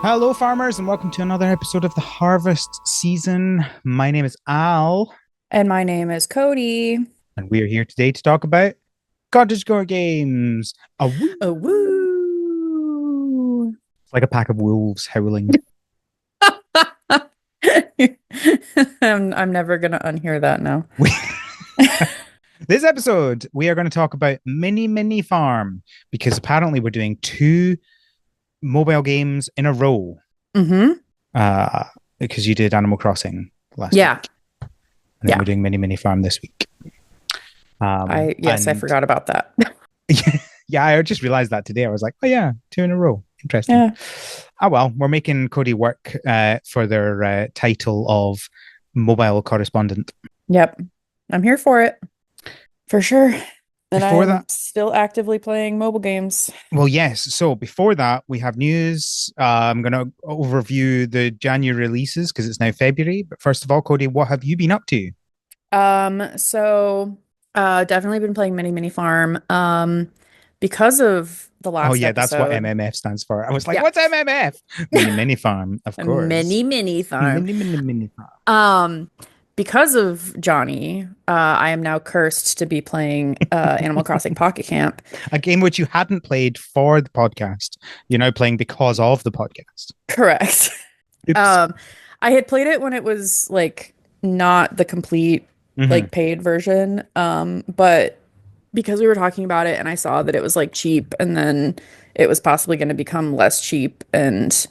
Hello, farmers, and welcome to another episode of the harvest season. My name is Al, And my name is Cody. and we are here today to talk about cottage core games. A woo! Oh, woo. It's like a pack of wolves howling. I'm never gonna unhear that now. This episode, we are going to talk about Mini Farm because apparently we're doing two mobile games in a row. Mm-hmm. Uh, because you did Animal Crossing last Yeah. week, and then Yeah. we're doing Mini Farm this week. I And forgot about that. yeah, I just realized that today. I was like, oh yeah, two in a row. Interesting. Yeah. Oh well, we're making Codey work for their title of mobile correspondent. Yep. I'm here for it. For sure. And Before I'm that, still actively playing mobile games. well, yes. So before that, we have news. I'm going to overview the January releases because it's now February. But first of all, Codey, what have you been up to? Definitely been playing Mini Farm. Because of the Oh last yeah, that's what episode. MMF stands for. I was like, Yeah. what's MMF? Mini Farm, of A course. mini farm. Mini Farm. Um, because of Johnny, I am now cursed to be playing Animal Crossing Pocket Camp. A game which you hadn't played for the podcast. You're now playing because of the podcast. Correct. Oops. Um, I had played it when it was like not the complete Mm-hmm. like paid version. But because we were talking about it and I saw that it was like cheap and then it was possibly going to become less cheap and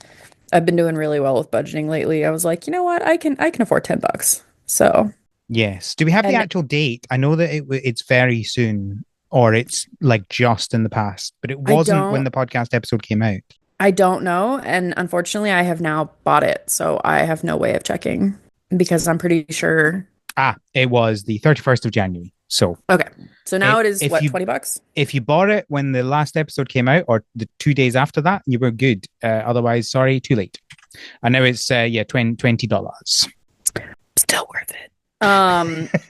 I've been doing really well with budgeting lately. I was like, you know what? I can afford $10. So, Yes. Do we have the and actual date? I know that it's very soon, or it's like just in the past, but it I wasn't when don't the podcast episode came out. I don't know. And unfortunately, I have now bought it. So I have no way of checking because I'm pretty sure. It was the 31st of January. So Okay. So now it, it is if what, you $20? if you bought it when the last episode came out, or the 2 days after that, you were good. Otherwise, sorry, too late. And now it's yeah, $20. Still worth it.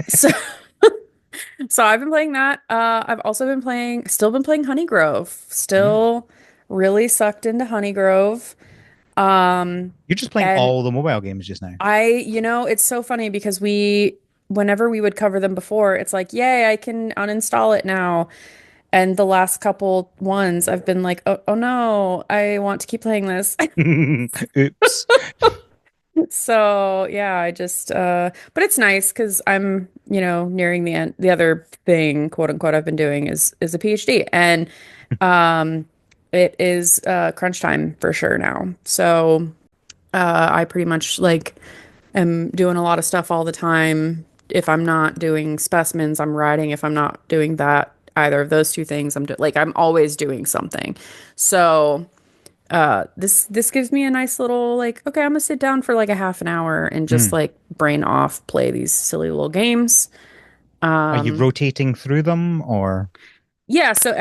So so I've been playing that. I've also still been playing Honeygrove. Mm. Still really sucked into Honeygrove. Um, You're just playing and all the mobile games just now. it's so funny because whenever we would cover them before, it's like, yay, I can uninstall it now. And the last couple ones, I've been like, oh no, I want to keep playing this. Oops. So yeah, but it's nice because I'm, nearing the end. The other thing, quote unquote, I've been doing is a PhD, and um, it is crunch time for sure now. So I pretty much like am doing a lot of stuff all the time. If I'm not doing specimens, I'm writing. If I'm not doing that, either of those two things, I'm always doing something. So this gives me a nice little like, okay, I'm gonna sit down for like a half an hour and just Mm. like brain off, play these silly little games. Are you Um, rotating through them, or? yeah, so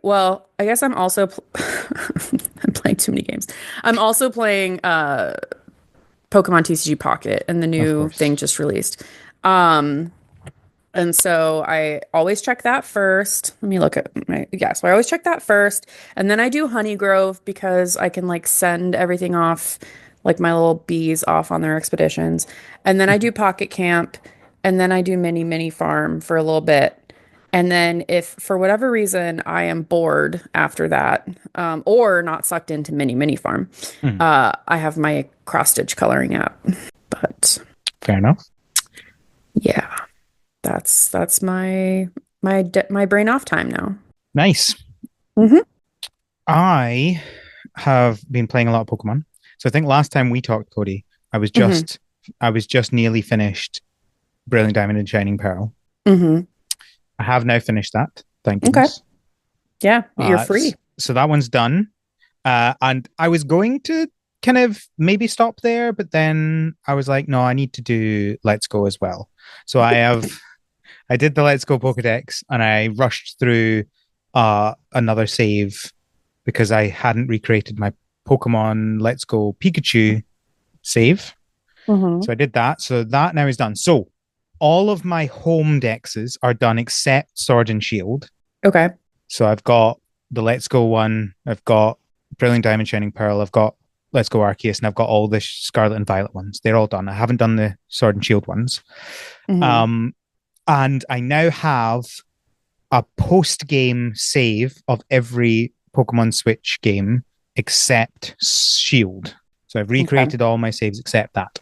well, I guess I'm also I'm playing too many games. I'm also playing Pokemon TCG Pocket and the Of new course. thing just released. Um, And so I always check that first. Let me look at so I always check that first. And then I do Honeygrove because I can like send everything off, like my little bees off on their expeditions. And then I do Pocket Camp. And then I do Mini Farm for a little bit. And then if for whatever reason I am bored after that, or not sucked into Mini Farm, Mm. I have my cross stitch coloring app. But Fair enough. yeah. That's my brain off time now. Nice. Hmm. I have been playing a lot of Pokemon. So I think last time we talked, Cody, I was Hmm. just I was just nearly finished Brilliant Diamond and Shining Pearl. Hmm. I have now finished that. Thank Okay. goodness. Yeah, you're free. So that one's done. And I was going to kind of maybe stop there, but then I was like, no, I need to do Let's Go as well. So I did the Let's Go Pokedex and I rushed through another save because I hadn't recreated my Pokemon Let's Go Pikachu save. Hmm. So I did that. So that now is done. So all of my home dexes are done except Sword and Shield. Okay. So I've got the Let's Go one, I've got Brilliant Diamond Shining Pearl, I've got Let's Go Arceus, and I've got all the Scarlet and Violet ones. They're all done. I haven't done the Sword and Shield ones. Hmm. Um, and I now have a post game save of every Pokemon Switch game except Shield. So I've Okay. recreated all my saves except that.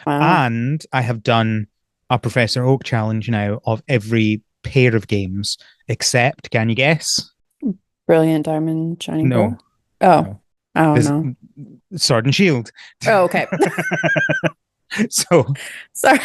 Wow. And I have done a Professor Oak challenge now of every pair of games except, can you guess? Brilliant Diamond Shining No, Pearl. Oh, no. I don't This know. Sword and Shield. Oh, okay. so Sorry.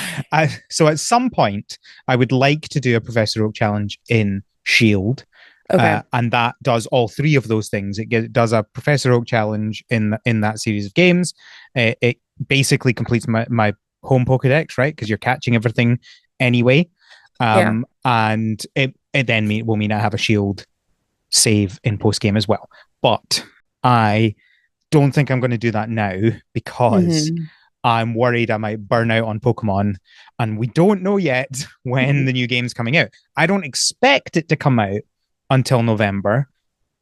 so at some point I would like to do a Professor Oak challenge in Shield. Okay. And that does all three of those things. It does a Professor Oak challenge in that series of games. It basically completes my home Pokedex, right? Because you're catching everything anyway. Yeah. And it then will mean I have a Shield save in post game as well. But I don't think I'm going to do that now because Hmm. I'm worried I might burn out on Pokemon, and we don't know yet when the new game's coming out. I don't expect it to come out until November,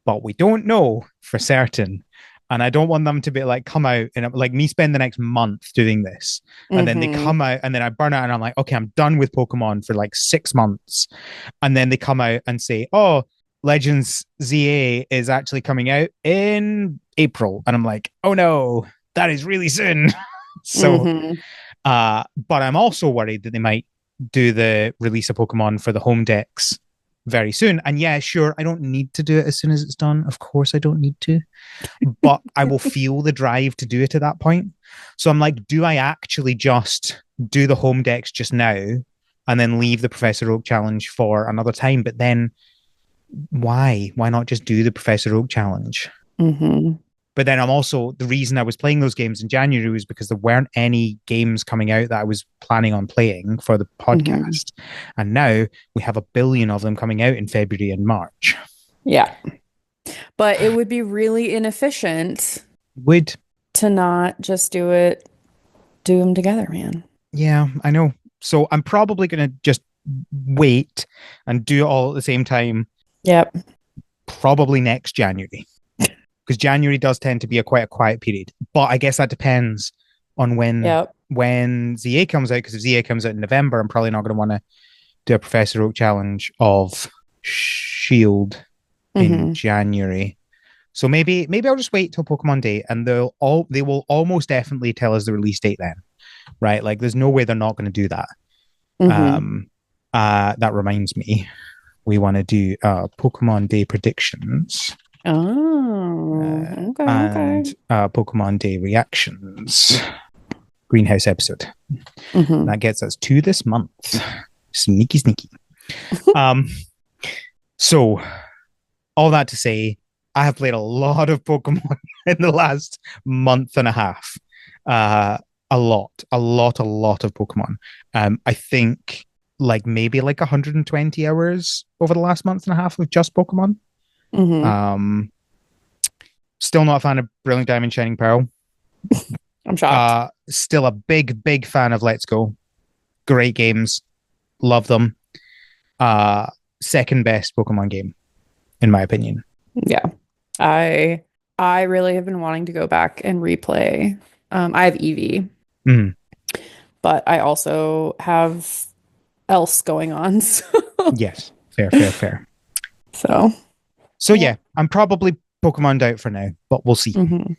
but we don't know for certain. And I don't want them to be like come out and like me spend the next month doing this, and then they Hmm. come out and then I burn out and I'm like, okay, I'm done with Pokemon for like 6 months, and then they come out and say, oh, Legends ZA is actually coming out in April, and I'm like, oh no, that is really soon. So, Hmm. but I'm also worried that they might do the release of Pokemon for the home decks very soon. And yeah, sure, I don't need to do it as soon as it's done. Of course, I don't need to, but I will feel the drive to do it at that point. So I'm like, do I actually just do the home decks just now and then leave the Professor Oak challenge for another time? But then why? Why not just do the Professor Oak challenge? Hmm. But then I'm also the reason I was playing those games in January was because there weren't any games coming out that I was planning on playing for the Hmm. podcast. And now we have a billion of them coming out in February and March. Yeah. But it would be really inefficient Would to not just do them together, man. Yeah, I know. So I'm probably gonna just wait and do it all at the same time, Yep. probably next January. Because January does tend to be quite a quiet period. But I guess that depends on Yep. when ZA comes out. Because if ZA comes out in November, I'm probably not going to want to do a Professor Oak challenge of Shield in Hmm. January. So maybe I'll just wait till Pokemon Day, and they will almost definitely tell us the release date then, right? Like, there's no way they're not going to do that. Hmm. Um, that reminds me, we want to do Pokemon Day predictions Oh, okay, and okay. Pokemon Day reactions. Greenhouse episode. Hmm. That gets us to this month. Sneaky, sneaky. Um, so all that to say, I have played a lot of Pokemon in the last month and a half. Uh, a lot of Pokemon. I think like maybe like 120 hours over the last month and a half of just Pokemon. Hmm. Um, Still not a fan of Brilliant Diamond Shining Pearl. I'm shocked. Still a big fan of Let's Go. Great games, love them. Uh, Second best Pokemon game in my opinion. Yeah. I I really have been wanting to go back and replay. I have Eevee, Mm, but I also have else going on. yes, fair. So So yeah. yeah, I'm probably Pokemon out for now, but we'll see. Hmm.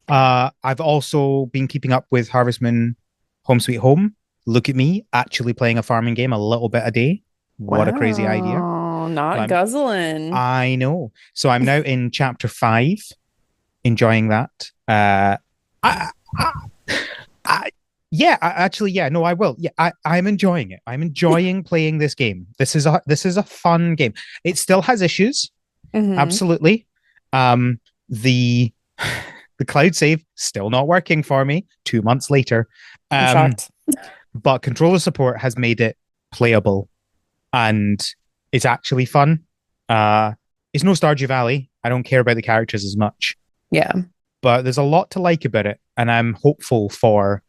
I've also been keeping up with Harvest Moon Home Sweet Home. Look at me actually playing a farming game a little bit a day. What a crazy idea. Wow, So not guzzling. I know. So I'm now in chapter 5, enjoying that. I, I, I yeah, actually, yeah, no, I will. Yeah, I'm enjoying it. I'm enjoying playing this game. This is a fun game. It still has issues, Hmm. absolutely. The the cloud save still not working for me 2 months later. I'm Um, shocked. but controller support has made it playable and it's actually fun. It's no Stardew Valley. I don't care about the characters as much, Yeah, but there's a lot to like about it, and I'm hopeful for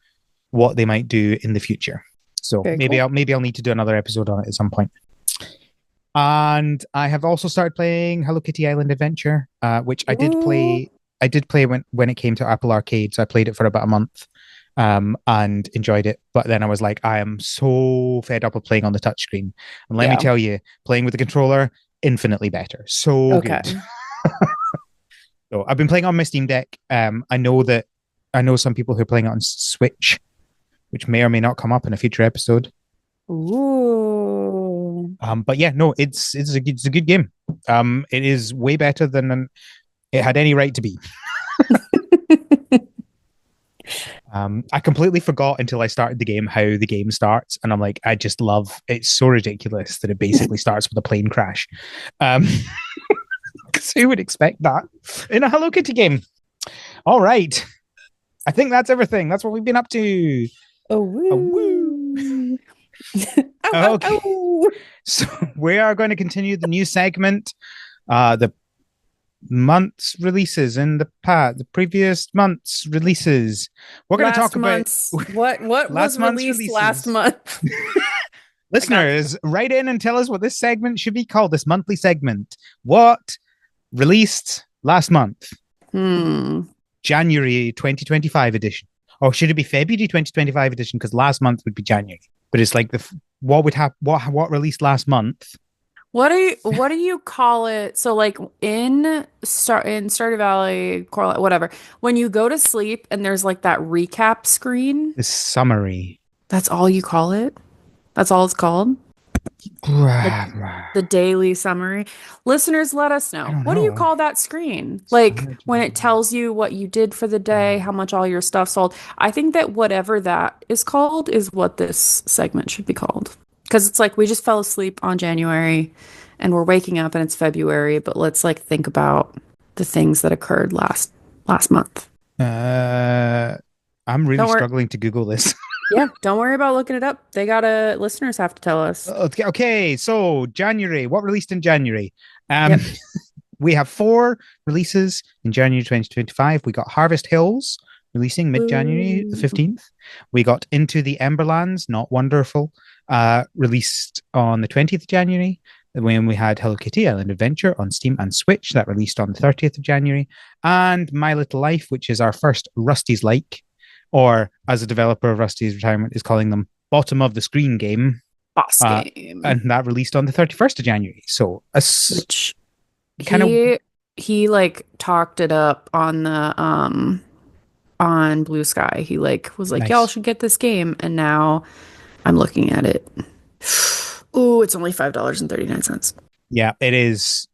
what they might do in the future. So very cool. maybe I'll need to do another episode on it at some point. And I have also started playing Hello Kitty Island Adventure, which I did Ooh, play. I did play when it came to Apple Arcade, so I played it for about a month, and enjoyed it. But then I was like, I am so fed up of playing on the touchscreen. And let me Yeah. tell you, playing with the controller, infinitely better. So good. Okay. So I've been playing on my Steam Deck. I know some people who are playing it on Switch, which may or may not come up in a future episode. Ooh. But yeah, no, it's a good game. It is way better than it had any right to be. I completely forgot until I started the game how the game starts, and I'm like, I just love it's so ridiculous that it basically starts with a plane crash. Um, because who would expect that in a Hello Kitty game? All right, I think that's everything. That's what we've been up to. Oh, Woo! woo. Ow, ow, Okay, ow. so we are going to continue the new segment. The month's releases in the previous month's releases. We're going to talk Last about month's what last was month's released last releases. month? I got Listeners, write in and tell us what this segment should be called, this monthly segment. What released last month? Hmm. January 2025 edition. Or should it be February 2025 edition? Because last month would be January. But it's like what would happen, what released last month? What do you call it? So like in Stardew Valley, Coral, whatever, when you go to sleep and there's like that recap screen, The summary. that's all you call it? That's all it's called? The the I daily summary. Listeners, let us know. don't What do you know. call that screen? Like when it tells you what you did for the day, how much all your stuff sold. I think that whatever that is called is what this segment should be called. Because it's like we just fell asleep on January and we're waking up and it's February, but let's like think about the things that occurred last month. Uh, I'm really Don't worry. struggling to Google this. Yeah, don't worry about looking it up. Listeners have to tell us. Okay, so January. What released in January? Um, Yep. we have four releases in January 2025. We got Harvest Hills releasing mid-January the Ooh. 15th. We got Into the Emberlands, Not Wonderful, released on the 20th of January. When we had Hello Kitty Island Adventure on Steam and Switch, that released on the 30th of January. And My Little Life, which is our first Rusty's Like, or as a developer of Rusty's Retirement is calling them, bottom of the screen game. Boss Uh, game. and that released on the 31st of January. So a Which kind of he like talked it up on the on Blue Sky. He like was like, y'all nice. should get this game. And now I'm looking at it. Ooh, it's only $5.39. Yeah, it is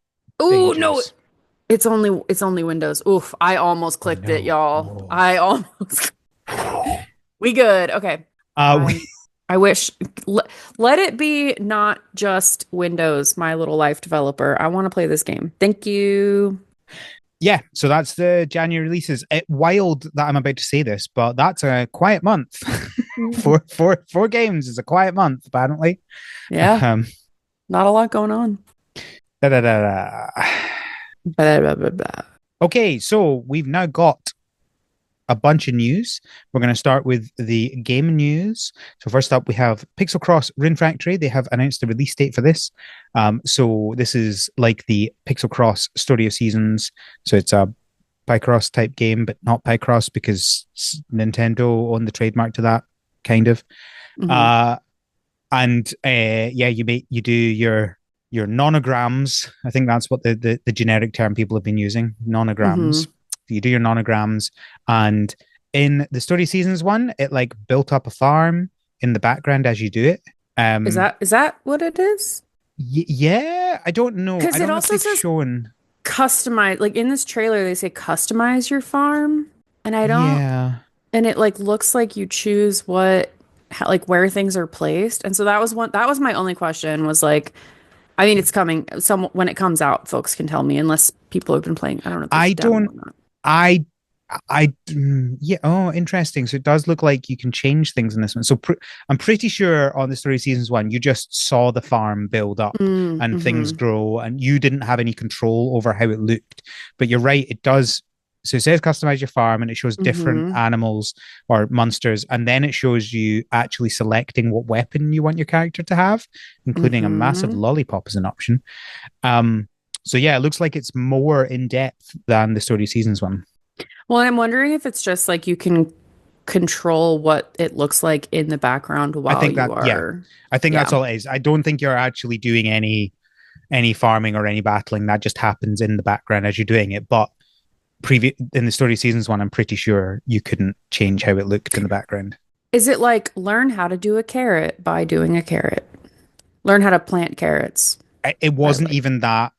Ooh, no, dangerous. it's only Windows. Oof, I almost Oh clicked it, no. y'all. Oh. I almost we good. Okay. We, I I wish let it be not just Windows, my little life developer. I want to play this game. Thank you. yeah, so that's the January releases. Wild that I'm about to say this, but that's a quiet month. Four games is a quiet month, apparently. Yeah, Um, not a lot going on. da, da, da, da. Blah, blah, blah, blah. Okay, so we've now got a bunch of news. We're going to start with the game news. So first up, we have Pixel Cross Rune Factory. They have announced the release date for this. So this is like the Pixel Cross Story of Seasons. So it's a Picross type game, but not Picross because Nintendo owned the trademark to that, kind of. Mhm. Uh, and yeah, you do your nonograms. I think that's what the generic term people have been using. Nonograms. Mhm. You do your nonograms, and in the Story Seasons one, it like built up a farm in the background as you do it. Is Um, that what it is? yeah, I don't know. I Because it don't know if also they've says shown. customize. Like in this trailer, they say customize your farm, and I don't. Yeah, And it like looks like you choose what, like where things are placed. And so that was my only question was like, I mean, it's coming. Some when it comes out, folks can tell me unless people have been playing. I don't know if there's I a demo don't. or not. I yeah. Oh, interesting. So it does look like you can change things in this one. So I'm pretty sure on the Story Seasons one, you just saw the farm build up and things Mm-hmm. grow, and you didn't have any control over how it looked. But you're right, it does. So it says customize your farm, and it shows different Mm-hmm. animals or monsters, and then it shows you actually selecting what weapon you want your character to have, including a massive Mm-hmm. lollipop as an option. Um, so yeah, it looks like it's more in depth than the Story Seasons one. Well, I'm wondering if it's just like you can control what it looks like in the background I while think you that, yeah, are, I think that's yeah. all it is. I don't think you're actually doing any farming or any battling. That just happens in the background as you're doing it. But in the story seasons one, I'm pretty sure you couldn't change how it looked in the background. Is it like learn how to do a carrot by doing a carrot? Learn how to plant carrots It by wasn't like, even that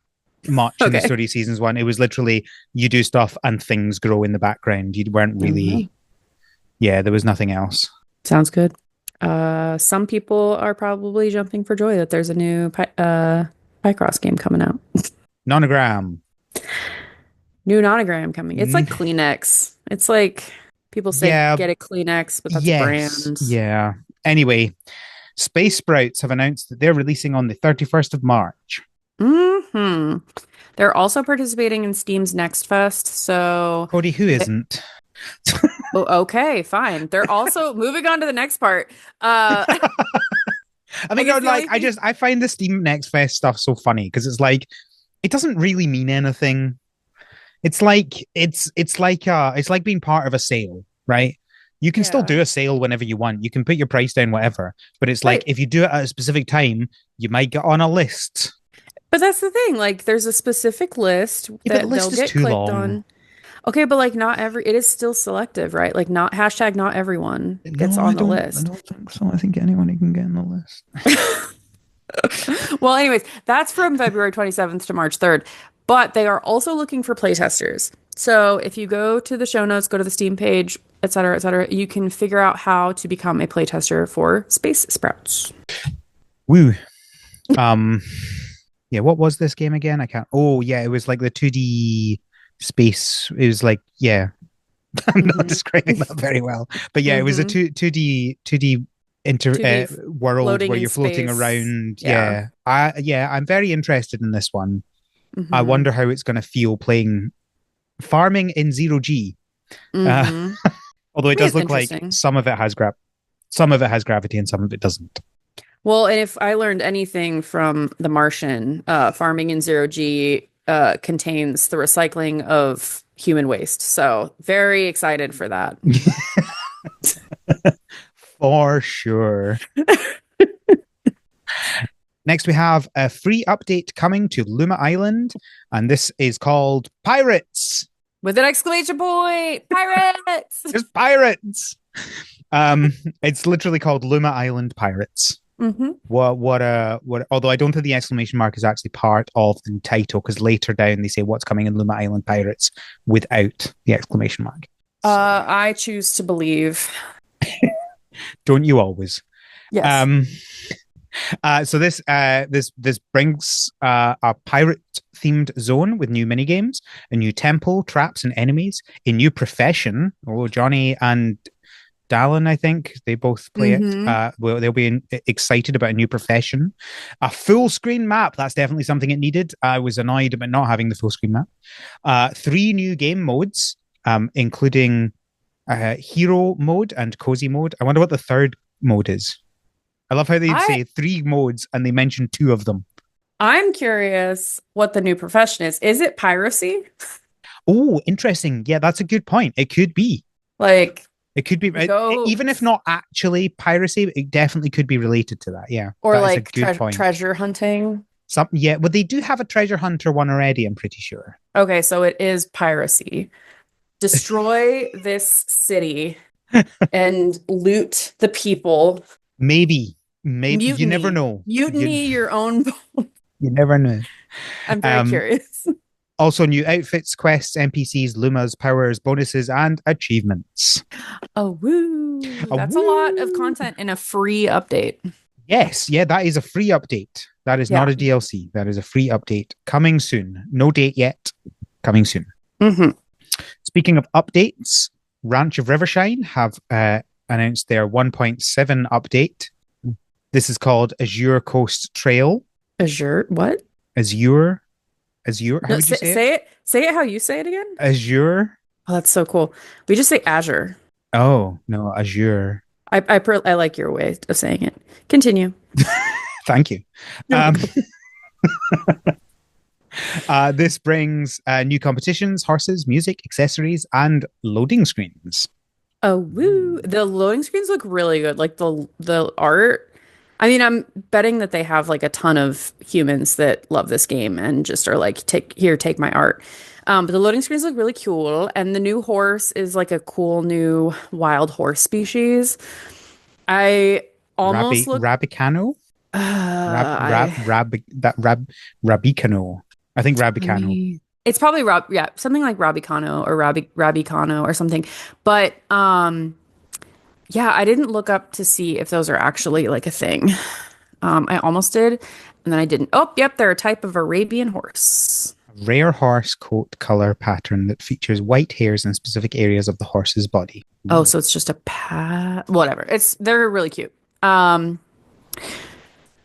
much in the okay. story seasons one. It was literally you do stuff and things grow in the background. You weren't Mhm. really, yeah, there was nothing else. Sounds good. Some people are probably jumping for joy that there's a new Picross game coming out. Nonogram. New Nonogram coming. It's like Kleenex. It's like people say Yeah, get a Kleenex, but that's a yes, brand. yeah. Anyway, Space Sprouts have announced that they're releasing on the 31st of March. Hmm. They're also participating in Steam's Next Fest, so Cody, who th- isn't? oh, okay, fine. They're also moving on to the next part. I I mean, no, guess the like only thing, I find the Steam Next Fest stuff so funny because it's like it doesn't really mean anything. It's like being part of a sale, right? You can still yeah, do a sale whenever you want. You can put your price down, whatever. But it's like right. if you do it at a specific time, you might get on a list. But that's the thing. Like, there's a specific list Yeah, but the that they'll list is get too clicked long. on. Okay, but like, not every, it is still selective, right? Like, not hashtag, not everyone gets No, I on the don't. I list. don't think so. I think anyone can get on the list. Well, anyways, that's from February 27th to March 3rd. But they are also looking for playtesters. So if you go to the show notes, go to the Steam page, et cetera, you can figure out how to become a playtester for Space Sprouts. Woo. Um. Yeah. What was this game again? I can't. Oh, yeah. It was like the 2D space. It was like, yeah. I'm not Mm-hmm. describing that very well, but yeah, it was a Mm-hmm. 2D inter 2D world floating where in you're floating space. around. Yeah. I'm very interested in this one. I Mm-hmm. wonder how it's going to feel playing farming in zero G. Uh, Mm-hmm. although it I mean, does it's look like interesting. some of it has gravity and some of it doesn't. Well, and if I learned anything from The Martian, farming in zero G contains the recycling of human waste. So very excited for that. For sure. Next, we have a free update coming to Luma Island, and this is called Pirates. With an exclamation point! Pirates! There's pirates. Um, it's literally called Luma Island Pirates. Hmm. What although I don't think the exclamation mark is actually part of the title because later down they say what's coming in Luma Island Pirates without the exclamation mark. So I choose to believe. don't you always? Yes. Um so this brings a pirate themed zone with new mini games, a new temple, traps and enemies, a new profession. Oh, Johnny and Dallin, I think they both play it. Hmm. Well, they'll be excited about a new profession. A full screen map. That's definitely something it needed. I was annoyed about not having the full screen map. Three new game modes, including hero mode and cozy mode. I wonder what the third mode is. I love how they I say three modes and they mention two of them. I'm curious what the new profession is. Is it piracy? Oh, interesting. Yeah, that's a good point. It could be. Like It could be, you go even if not actually piracy, it definitely could be related to that. Yeah, or that is a like good point. treasure hunting? Yeah, well, they do have a treasure hunter one already. I'm pretty sure. Okay, so it is piracy. Destroy this city and loot the people. maybe you never Mutiny. know. Mutiny your own. You never know. I'm very Um, curious. also, new outfits, quests, NPCs, Lumas, powers, bonuses, and achievements. Oh, woo. That's a lot of Woo! content in a free update. Yes, yeah, that is a free update. That is not Yeah. a DLC. That is a free update coming soon. No date yet. Coming soon. Hmm. Speaking of updates, Ranch of Rivershine have announced their 1.7 update. This is called Azure Coast Trail. Azure. What? Azure, Azure. How No, would you say it? say it. Say it how you say it again. Azure. Oh, that's so cool. We just say Azure. Oh no, Azure. I like your way of saying it. Continue. Thank you. You're Um, welcome. This brings new competitions, horses, music, accessories, and loading screens. Oh, woo. The loading screens look really good. Like the art. I mean, I'm betting that they have like a ton of humans that love this game and just are like, take my art. But the loading screens look really cool, and the new horse is like a cool new wild horse species. I almost look. Rabicano? I Rabicano. I think Let Rabicano. me. It's probably yeah, something like Rabicano or Rabicano or something. But yeah, I didn't look up to see if those are actually like a thing. I almost did, and then I didn't. Oh, yep, they're a type of Arabian horse. Rare horse coat color pattern that features white hairs in specific areas of the horse's body. Oh, Ooh. so it's just a whatever. They're really cute. Um,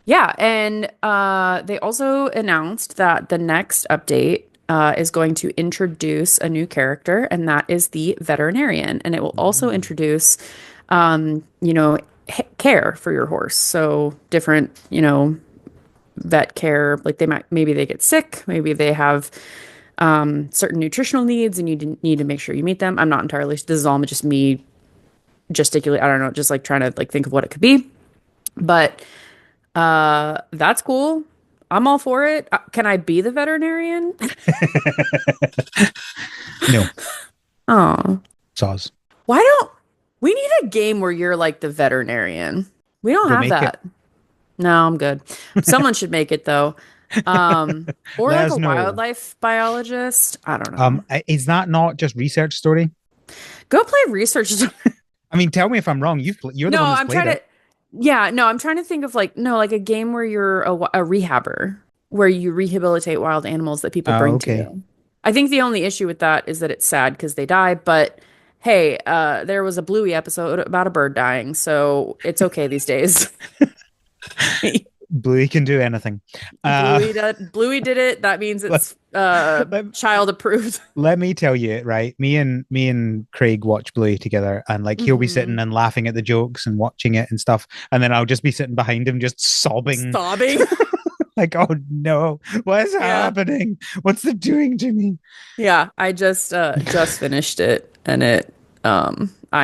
yeah, and they also announced that the next update is going to introduce a new character, and that is the veterinarian, and it will also Ooh. introduce, you know, care for your horse. So different, vet care. Like maybe they get sick, maybe they have certain nutritional needs, and you need to make sure you meet them. I'm not entirely. This is all just me gesticulate. I don't know, just like trying to like think of what it could be, but. That's cool. I'm all for it. Can I be the veterinarian? No, Oh, Saws. why don't we need a game where you're like the veterinarian? We don't We'll have make it. that. No, I'm good. Someone should make it though. Or Let like us a know. wildlife biologist. I don't know. Is that not just research story? Go play research. I mean, tell me if I'm wrong. You're the No, one that's I'm played trying it. to. Yeah, no, I'm trying to think of like no, like a game where you're a rehabber, where you rehabilitate wild animals that people Oh, bring to okay. you. I think the only issue with that is that it's sad because they die, but hey, there was a Bluey episode about a bird dying, so it's okay these days. Bluey can do anything. Uh, Bluey did it. That means let, it's let, child approved. let me tell you, right? Me and Craig watch Bluey together, and like he'll be sitting Hmm. and laughing at the jokes and watching it and stuff, and then I'll just be sitting behind him, just sobbing, Sobbing. like, "Oh no, what is Yeah. happening? What's it doing to me?" Yeah, I just finished it and I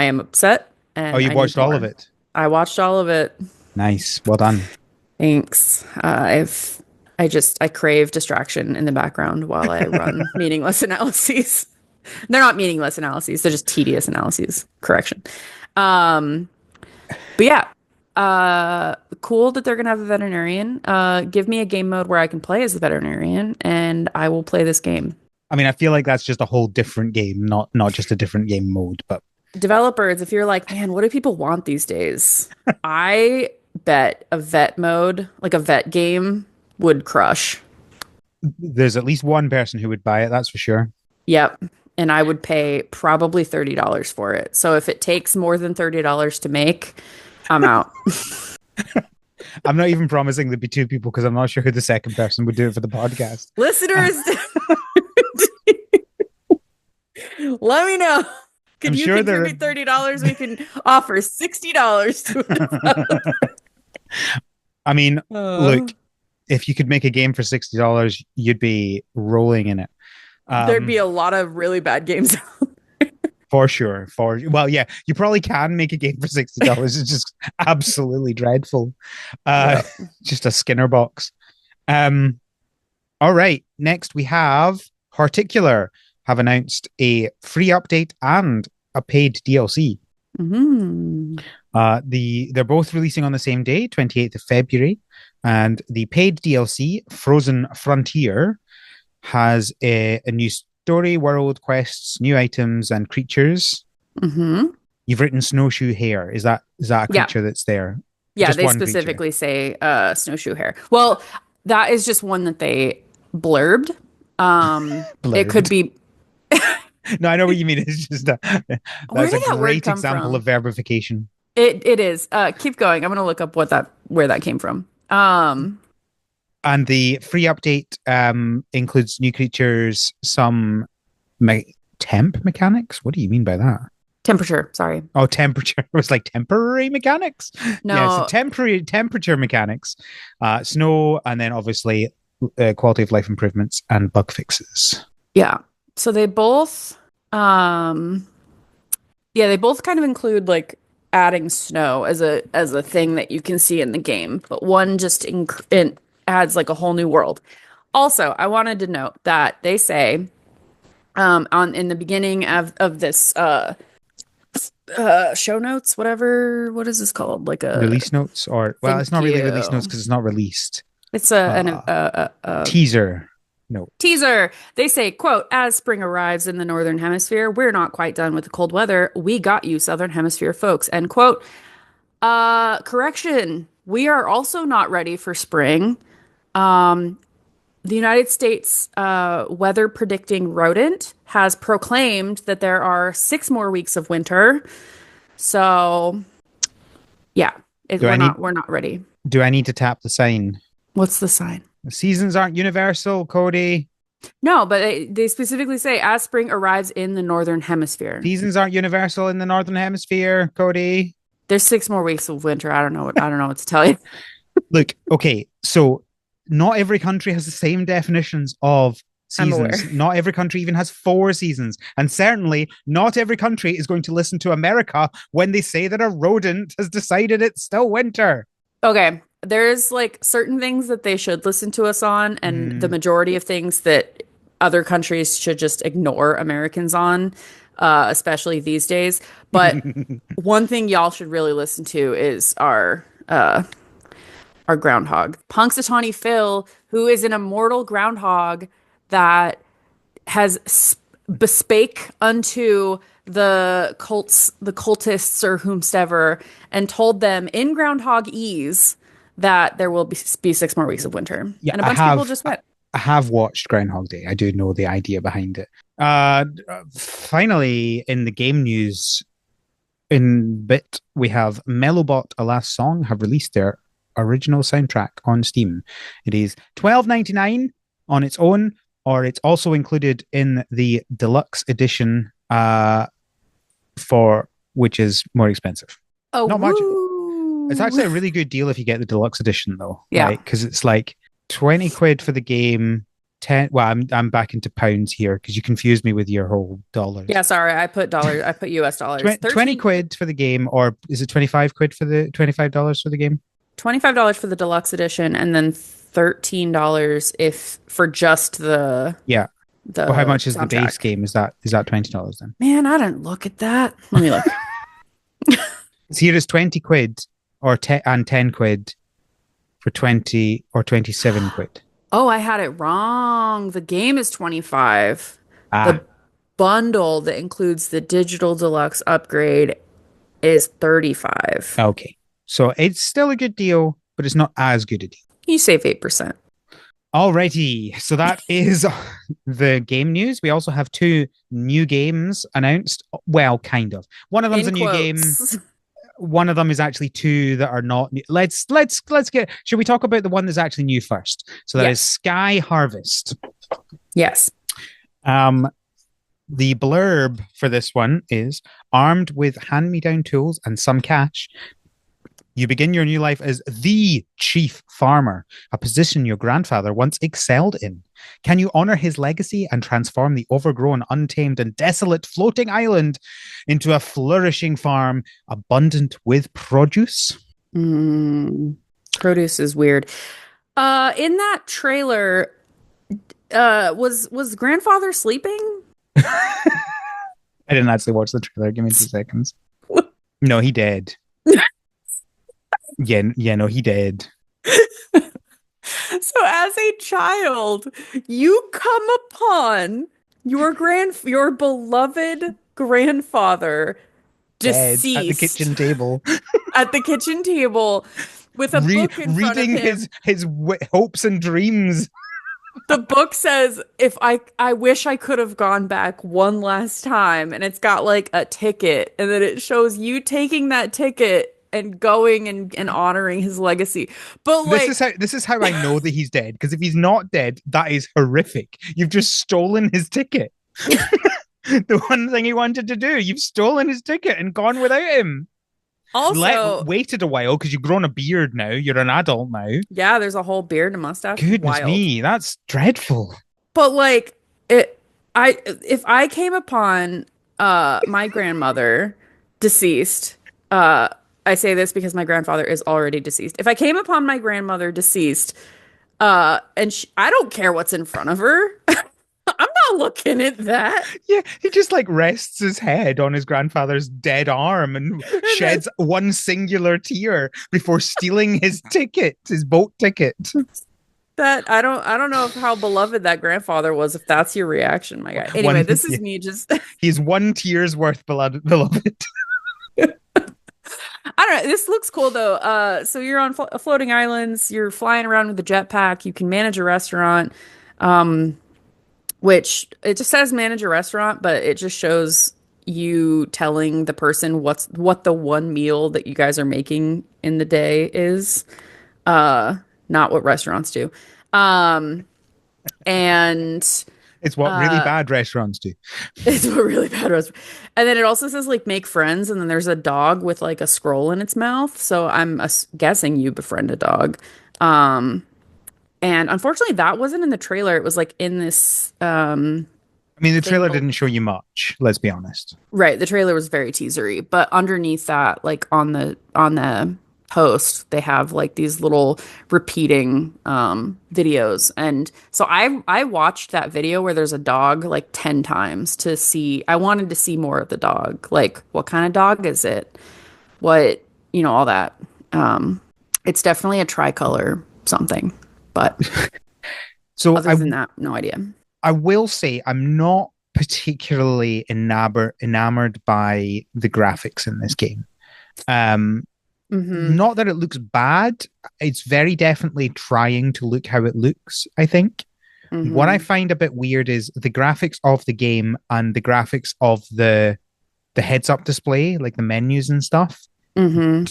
am upset Oh, and you've I need watched all of more. it. I watched all of it. Nice, well done. Thanks. I crave distraction in the background while I run meaningless analyses. They're not meaningless analyses, they're just tedious analyses. Correction. Um, but yeah, cool that they're gonna have a veterinarian. Give me a game mode where I can play as the veterinarian, and I will play this game. I mean, I feel like that's just a whole different game, not just a different game mode, but Developers, if you're like, man, what do people want these days? I bet a vet mode, like a vet game, would crush. there's at least one person who would buy it, that's for sure. Yep. And I would pay probably $30 for it. So if it takes more than $30 to make, I'm out. I'm not even promising there'd be two people because I'm not sure who the second person would do it for the podcast. Listeners, let me know. I'm Could you sure there. contribute $30? We can offer $60 to a developer. I mean, Uh, look, if you could make a game for $60, you'd be rolling in it. there'd be Um, a lot of really bad games. for sure. Well, yeah, you probably can make a game for $60. It's just absolutely dreadful. Uh, Yeah. just a Skinner box. Um, all right. Next, we have Particular have announced a free update and a paid DLC. Hmm. They're both releasing on the same day, 28th of February, and the paid DLC Frozen Frontier has a new story, world, quests, new items, and creatures. Hmm. You've written Snowshoe Hare. Is that a Yeah. creature that's there? Yeah, Just they one creature. specifically say snowshoe hare. Well, that is just one that they blurbed. It could Blurbed. be No, I know what you mean. It's just where that's a did that word great come example from? of verbification. It is. Keep going. I'm gonna look up where that came from. And the free update includes new creatures, some temp mechanics. What do you mean by that? Temperature, sorry. Oh, temperature. It was like temporary mechanics. Yeah, so No, temporary temperature mechanics, snow, and then obviously quality of life improvements and bug fixes. Yeah. So they both um yeah, they both kind of include like adding snow as a thing that you can see in the game, but one just it adds like a whole new world. Also, I wanted to note that they say on in the beginning of this show notes, whatever, what is this called? Like a Release notes, or well, thank it's not really release notes you. because it's not released. It's Uh, a teaser note. teaser. They say, quote, as spring arrives in the northern hemisphere, we're not quite done with the cold weather. We got you, southern hemisphere folks. End quote. Correction. We are also not ready for spring. The United States weather predicting rodent has proclaimed that there are 6 more weeks of winter. So yeah, Do I need we're not ready. do I need to tap the sign? What's the sign? The seasons aren't universal, Cody. No, but they specifically say as spring arrives in the northern hemisphere. Seasons aren't universal in the northern hemisphere, Cody. There's 6 more weeks of winter. I don't know what to tell you. Look, okay, so not every country has the same definitions of I'm aware. seasons. Not every country even has 4 seasons. And certainly not every country is going to listen to America when they say that a rodent has decided it's still winter. Okay, there's like certain things that they should listen to us on, and the Mm. majority of things that other countries should just ignore Americans on, especially these days. But one thing y'all should really listen to is our groundhog, Punxsutawney Phil, who is an immortal groundhog that has bespake unto the cultists or whomstever, and told them in Groundhog Ease that there will be 6 more weeks of winter. Yeah, And a bunch of people just went. I have watched Groundhog Day. I do know the idea behind it. Finally, in the game news, in bit, we have Mellowbot, A Last Song, have released their original soundtrack on Steam. It is $12.99 on its own, or it's also included in the deluxe edition, for which is more expensive. Oh, Not much. woo. It's actually a really good deal if you get the deluxe edition, though. Yeah. Right? Because it's like 20 quid for the game. 10. Well, I'm back into pounds here because you confused me with your whole dollars. Yeah, sorry, I put dollars. I put US dollars. 20 quid for the game, or is it 25 quid for the $25 for the game? $25 for the deluxe edition, and then $13 if for just the Yeah. the Well, how much is soundtrack. the base game? Is that $20 then? Man, I didn't look at that. Let me look. So here is 20 quid and 10 quid for 20 or 27 quid. Oh, I had it wrong. The game is 25. Ah, The bundle that includes the digital deluxe upgrade is 35. okay. So it's still a good deal, but it's not as good a deal. You save 8%. Alrighty, so that is the game news. We also have 2 new games announced. Well, kind of. One of them's a In new game. quotes. One of them is actually 2 that are not new. Let's get. Should we talk about the one that's actually new first? So that is Yes. Sky Harvest. Yes. The blurb for this one is armed with hand-me-down tools and some cash. You begin your new life as the chief farmer, a position your grandfather once excelled in. Can you honor his legacy and transform the overgrown, untamed, and desolate floating island into a flourishing farm abundant with produce? Produce is weird. In that trailer, was grandfather sleeping? I didn't actually watch the trailer. Give me 2 seconds. No, he did. Yeah, no, he did. So as a child, you come upon your beloved grandfather Dead at the deceased kitchen table, at the kitchen table with a book in front of reading him. his hopes and dreams. The book says, if I wish I could have gone back one last time, and it's got like a ticket, and then it shows you taking that ticket and going and honoring his legacy. But like This is how I know that he's dead, because if he's not dead, that is horrific. You've just stolen his ticket. The one thing he wanted to do, you've stolen his ticket and gone without him. Also, Waited a while because you've grown a beard now. You're an adult now. yeah, there's a whole beard and mustache. Goodness Wild. me, that's dreadful. But like it if I came upon my grandmother deceased, uh I say this because my grandfather is already deceased. If I came upon my grandmother deceased, and I don't care what's in front of her. I'm not looking at that. Yeah, he just like rests his head on his grandfather's dead arm and And then sheds one singular tear before stealing his ticket, his boat ticket. that I don't know if how beloved that grandfather was if that's your reaction, my guy. Anyway, One, this yeah, is me just he's one tear's worth, beloved. I don't know. This looks cool though. So you're on floating islands, you're flying around with a jetpack, you can manage a restaurant. Um, which it just says manage a restaurant, but it just shows you telling the person what the one meal that you guys are making in the day is. Uh, Not what restaurants do. Um, and It's what really uh bad restaurants do. it's a really bad restaurant. And then it also says like make friends, and then there's a dog with like a scroll in its mouth. So I'm guessing you befriend a dog. Um, and unfortunately that wasn't in the trailer. It was like in this I mean, the thing. trailer didn't show you much, let's be honest. Right, the trailer was very teasery, but underneath that, like on the post, they have like these little repeating videos. And so I watched that video where there's a dog like 10 times to see. I wanted to see more of the dog. Like what kind of dog is it? What, all that. It's definitely a tricolor something, but So other than that, no idea. I will say I'm not particularly enamored by the graphics in this game. Um, Mm-hmm. Not that it looks bad. It's very definitely trying to look how it looks, I think. What I Mm-hmm. find a bit weird is the graphics of the game and the graphics of the heads up display, like the menus and stuff. Mm-hmm.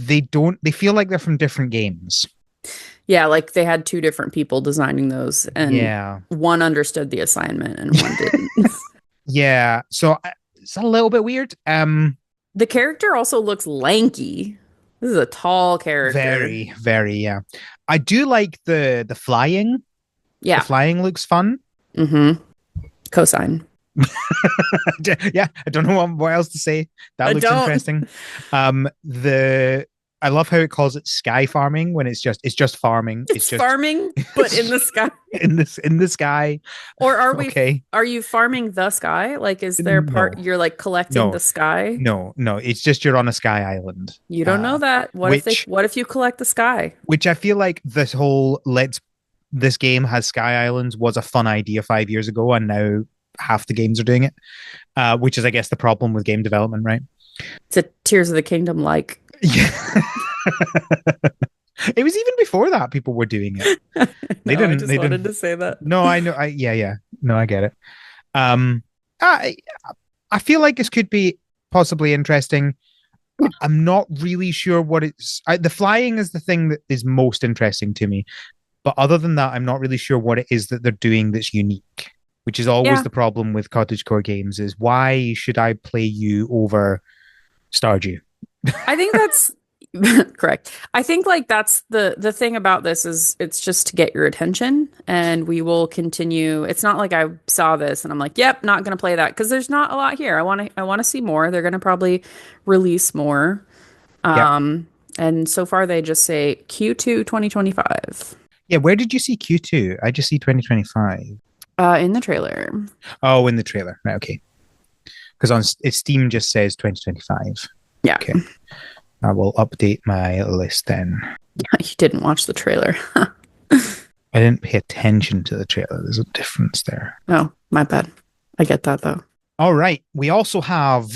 They feel like they're from different games. Yeah, like they had two different people designing those, and Yeah. one understood the assignment and one didn't. Yeah. So it's a little bit weird. The character also looks lanky. This is a tall character. Very, very, yeah. I do like the flying. The Yeah. flying looks fun. Mm-hmm. Cosine. Yeah, I don't know what else to say. That I looks don't. interesting. The I love how it calls it sky farming when it's just farming. It's It's just farming, but in the sky. in the sky. Or Okay. are you farming the sky? Like, is there part No, you're like collecting the no, sky? no. It's just you're on a sky island. You don't know that. Which What if you collect the sky? which I feel like this game has sky islands was a fun idea 5 years ago, and now half the games are doing it. Which is, I guess, the problem with game development, right? It's a Tears of the Kingdom like. Yeah. It was even before that people were doing it. They No, I didn't. just They wanted didn't. to say that. No, I know. Yeah. No, I get it. Um, I I feel like this could be possibly interesting. I'm not really sure what the flying is the thing that is most interesting to me. But other than that, I'm not really sure what it is that they're doing that's unique, which is always Yeah. the problem with cottagecore games is why should I play you over Stardew? I think that's correct. I think like that's the thing about this is it's just to get your attention, and we will continue. It's not like I saw this and I'm like, "Yep, not going to play that," because there's not a lot here. I want to see more. They're going to probably release more. Yeah. Um and so far they just say Q2 2025 Yeah, where did you see Q2? I just see 2025. in the trailer. Oh, in the trailer. Right, okay. Because on Steam just says 2025. Yeah. Okay. I will update my list then. You didn't watch the trailer. I didn't pay attention to the trailer. There's a difference there. Oh, my bad. I get that though. All right. We also have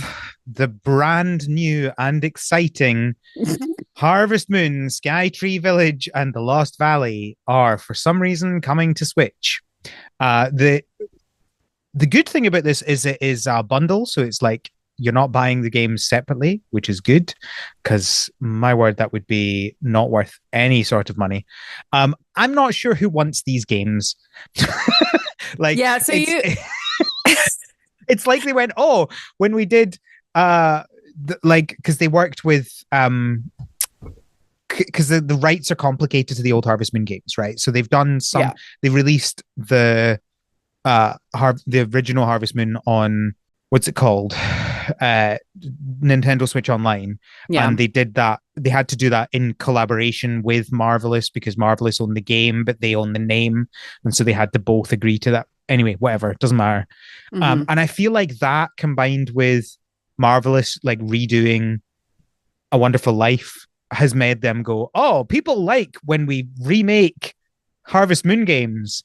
the brand new and exciting Harvest Moon, Sky Tree Village, and The Lost Valley are for some reason coming to Switch. The good thing about this is it is a bundle, so it's like you're not buying the games separately, which is good because my word, that would be not worth any sort of money. I'm not sure who wants these games. Like Yeah, so it's you it's like they went, oh, when we did like because they worked with because the rights are complicated to the old Harvest Moon games, right? So they've done some. Yeah. They released the original Harvest Moon on what's it called? Nintendo Switch Online. Yeah. And they did that. They had to do that in collaboration with Marvelous because Marvelous owned the game, but they own the name. And so they had to both agree to that. Anyway, whatever, it doesn't matter. Hmm. And I feel like that combined with Marvelous like redoing A Wonderful Life has made them go, oh, people like when we remake Harvest Moon games.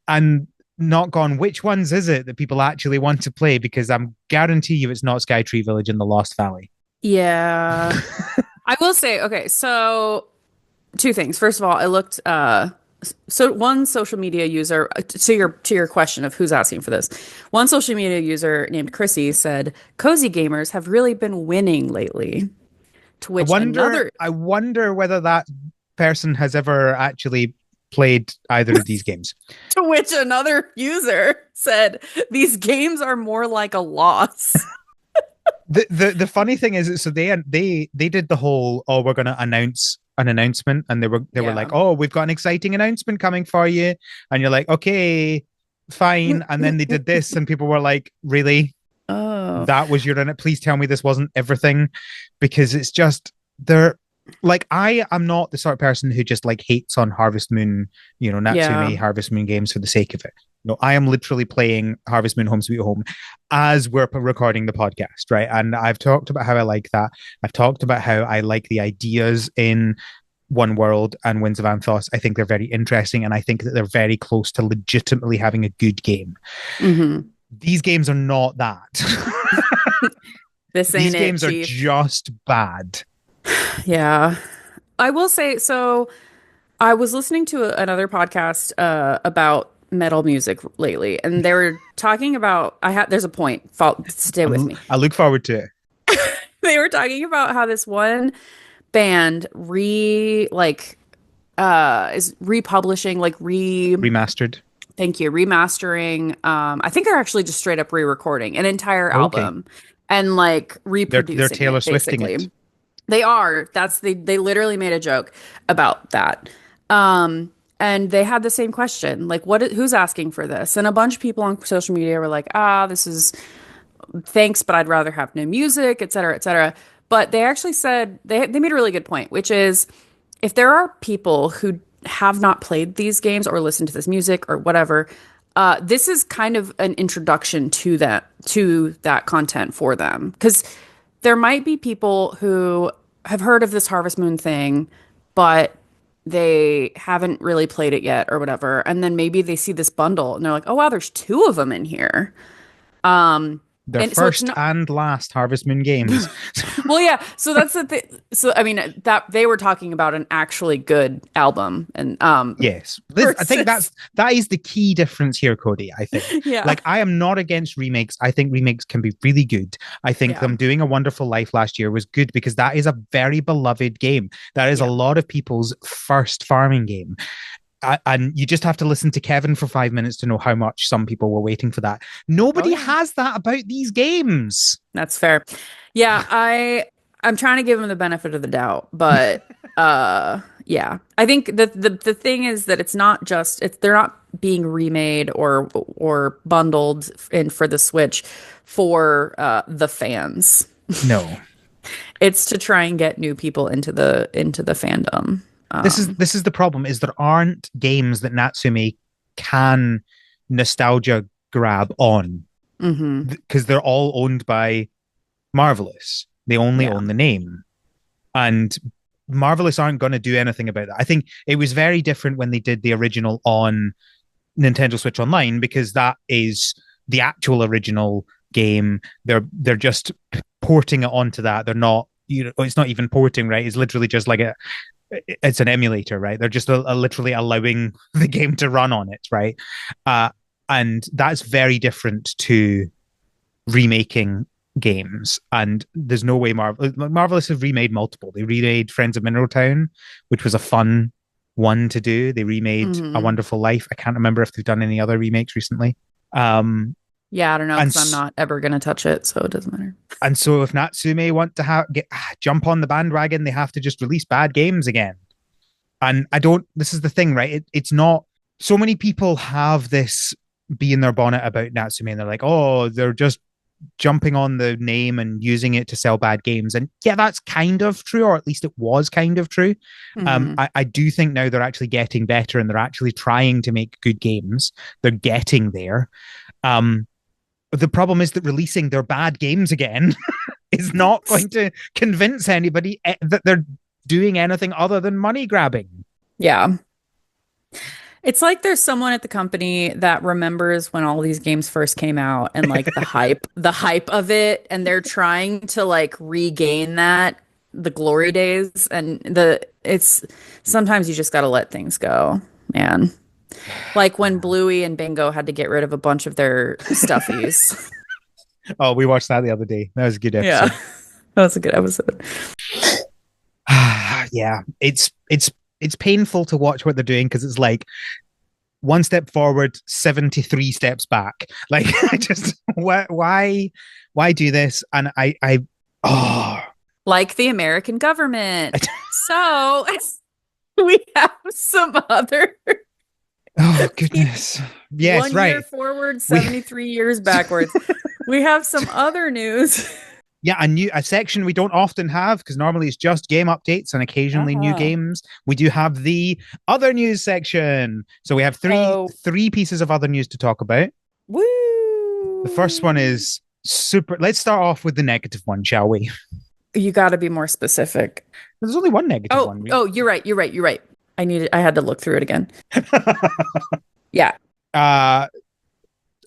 And not gone, which ones is it that people actually want to play? Because I'm guarantee you it's not Skytree Village in the Lost Valley. Yeah. I will say, okay, so two things. First of all, I looked so one social media user to your question of who's asking for this. One social media user named Chrissy said, "Cozy gamers have really been winning lately." To which another I wonder whether that person has ever actually played either of these games. to which another user said, "These games are more like a loss." The funny thing is, so they did the whole, oh, we're gonna announce an announcement, and they were like, Yeah. oh, we've got an exciting announcement coming for you, and you're like, okay, fine, and then they did this, and people were like, really, Oh, that was your in it? Please tell me this wasn't everything, because it's just they're like I am not the sort of person who just like hates on Harvest Moon, yeah. Natsume Harvest Moon games for the sake of it. No, I am literally playing Harvest Moon Home Sweet Home as we're recording the podcast, right? And I've talked about how I like that. I've talked about how I like the ideas in One World and Winds of Anthos. I think they're very interesting, and I think that they're very close to legitimately having a good game. Hmm. These games are not that. This These ain't it, games are Chief. just bad. Yeah. I will say, so I was listening to another podcast about metal music lately, and they were talking about there's a point. Stay with me. I look forward to it. They were talking about how this one band is republishing Remastered. thank you, remastering. I think they're actually just straight up re-recording an entire Okay. album and like They're reproducing Taylor it Swifting it. basically. They are. They literally made a joke about that. And they had the same question, like, who's asking for this? And a bunch of people on social media were like, this is thanks, but I'd rather have no music, et cetera, et cetera. But they actually said they made a really good point, which is if there are people who have not played these games or listened to this music or whatever, this is kind of an introduction to that content for them. Because there might be people who have heard of this Harvest Moon thing, but they haven't really played it yet or whatever. And then maybe they see this bundle and they're like, oh wow, there's two of them in here. Um, Their and so it's first not and last Harvest Moon games. well, yeah. So that's the thing. So I mean, that they were talking about an actually good album, and Yes. I think versus that is the key difference here, Cody. I think. yeah, Like I am not against remakes. I think remakes can be really good. I think yeah, them doing A Wonderful Life last year was good because that is a very beloved game. That is a yeah. lot of people's first farming game. And you just have to listen to Kevin for 5 minutes to know how much some people were waiting for that. Oh Nobody yeah, has that about these games. that's fair. Yeah, I'm trying to give them the benefit of the doubt, but yeah, I think the thing is that they're not being remade or bundled in for the Switch for the fans. No. It's to try and get new people into the fandom. This is the problem is there aren't games that Natsume can nostalgia grab on Hmm. because they're all owned by Marvelous. They only Yeah. own the name. And Marvelous aren't going to do anything about that. I think it was very different when they did the original on Nintendo Switch Online because that is the actual original game. They're just porting it onto that. They're not, it's not even porting, right? It's literally just like it's an emulator, right? They're just literally allowing the game to run on it, right? Uh, and that's very different to remaking games. And there's no way Marvelous have remade multiple. They remade Friends of Mineral Town, which was a fun one to do. They remade A Hmm. Wonderful Life. I can't remember if they've done any other remakes recently. Um, Yeah, I don't know And because I'm not ever gonna touch it, so it doesn't matter. and so if Natsume want to jump on the bandwagon, they have to just release bad games again. And I don't. This is the thing, right? It's not. So many people have this bee in their bonnet about Natsume, and they're like, "Oh, they're just jumping on the name and using it to sell bad games." And yeah, that's kind of true, or at least it was kind of true. Hmm. I do think now they're actually getting better, and they're actually trying to make good games. They're getting there. Um, the problem is that releasing their bad games again is not going to convince anybody that they're doing anything other than money grabbing. Yeah. It's like there's someone at the company that remembers when all these games first came out and like the hype of it, and they're trying to like regain that, the glory days, and the it's sometimes you just got to let things go, man. Like when Yeah. Bluey and Bingo had to get rid of a bunch of their stuffies. Oh, we watched that the other day. That was a good Yeah. episode. That was a good episode. Yeah, it's painful to watch what they're doing because it's like one step forward, 73 steps back. Like I just why do this? And I oh Like the American government. So we have some other oh goodness. Yes, 1 year right. forward, We 73 years backwards. We have some other news. yeah, a section we don't often have because normally it's just game updates and occasionally new Uh-huh. games. We do have the other news section. So we have Oh, three pieces of other news to talk about. The first one woo. is super. Let's start off with the negative one, shall we? You got to be more specific. There's only one negative Oh, one. oh, you're right. You're right. You're right. I had to look through it again. Yeah. uh,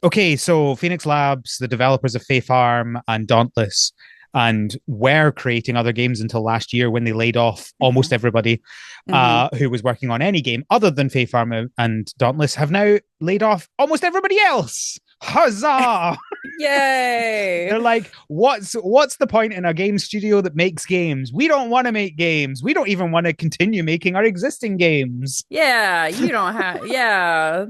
okay, so Phoenix Labs, the developers of Faith Farm and Dauntless, and were creating other games until last year when they laid off Hmm. almost everybody Hmm. who was working on any game other than Faith Farm and Dauntless, have now laid off almost everybody else. Huzzah! Yay. They're like, what's the point in a game studio that makes games? We don't want to make games. We don't even want to continue making our existing games. Yeah, you don't have, yeah.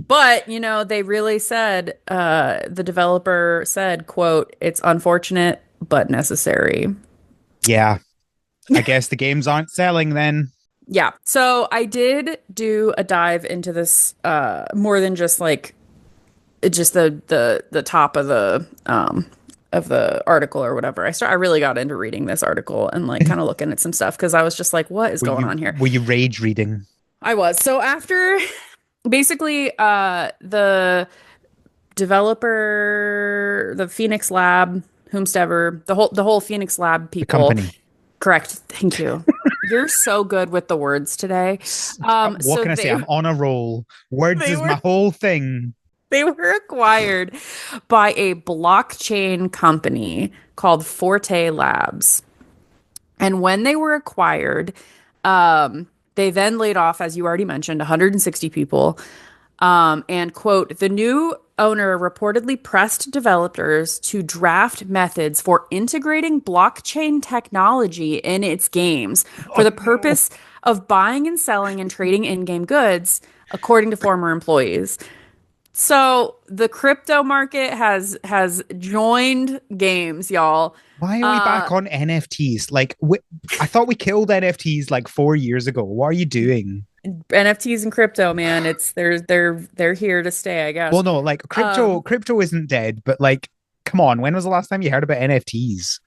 But, they really said, the developer said, quote, it's unfortunate but necessary. Yeah, I guess the games aren't selling then. Yeah. So I did do a dive into this more than just like just the top of the article or whatever. I really got into reading this article and like kind of looking at some stuff because I was just like, what is going on here? Were you rage reading? I was. So after basically the developer, the Phoenix Lab, whomstever, the whole Phoenix Lab The people. company. Correct. Thank you. You're so good with the words today. What So can I say? they I'm on a roll. Words they is my were whole thing. they were acquired by a blockchain company called Forte Labs. And when they were acquired, they then laid off, as you already mentioned, 160 people. And quote, the new owner reportedly pressed developers to draft methods for integrating blockchain technology in its games Oh for the no. purpose of buying and selling and trading in-game goods, according to former employees. So the crypto market has joined games, y'all. Why are we Uh, back on NFTs? I thought we killed NFTs like 4 years ago. What are you doing? NFTs and crypto, man, it's they're here to stay, I Well, guess. no, like Um, crypto isn't dead, but like, come on, when was the last time you heard about NFTs?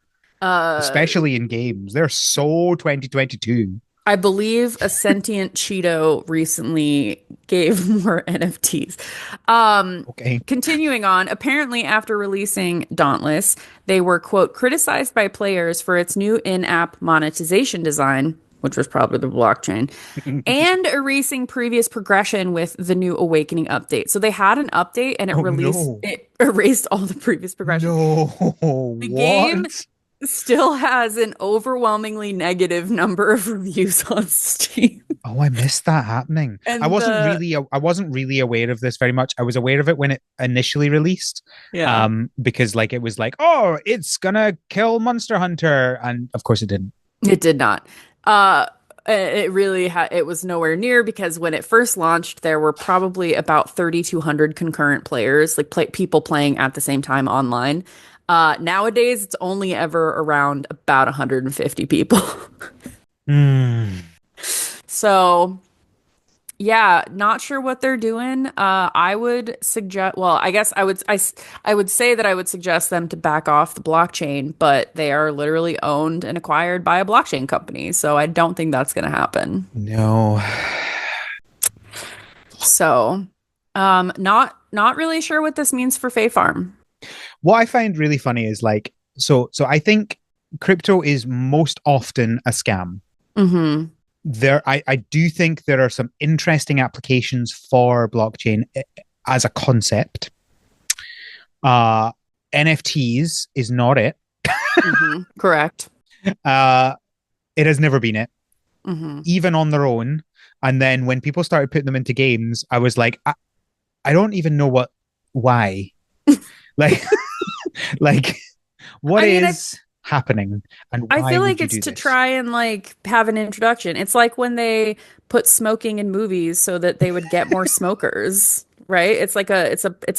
uh, Especially in games. They're so 2022. I believe a sentient Cheeto recently gave more NFTs. Um, Okay. Continuing on, apparently after releasing Dauntless, they were, quote, criticized by players for its new in-app monetization design, which was probably the blockchain, and erasing previous progression with the new Awakening update. So they had an update and Oh no. it erased all the previous progression. No. The game What? still has an overwhelmingly negative number of reviews on Steam. Oh, I missed that happening. And the I wasn't really aware of this very much. I was aware of it when it initially released. Yeah, Because like it was like, oh, it's gonna kill Monster Hunter, and of course it didn't. it did not. Uh it was nowhere near because when it first launched, there were probably about 3,200 concurrent players, like people playing at the same time online. Nowadays, it's only ever around about 150 people. Mm, So, yeah, not sure what they're doing. I would suggest, well, I guess I would say that I would suggest them to back off the blockchain, but they are literally owned and acquired by a blockchain company, so I don't think that's going to happen. no. So, not really sure what this means for Fae Farm. What I find really funny is like, so I think crypto is most often a scam. Mm-hmm. I do think there are some interesting applications for blockchain as a concept. Uh, NFTs is not it. Mm-hmm. Correct. Uh, it has never been it, Mm-hmm. even on their own. And then when people started putting them into games, I was like, I don't even know why. Like, like, what I mean, is happening, and I why feel would like you it's do to this? try and like have an introduction. It's like when they put smoking in movies so that they would get more smokers, right? It's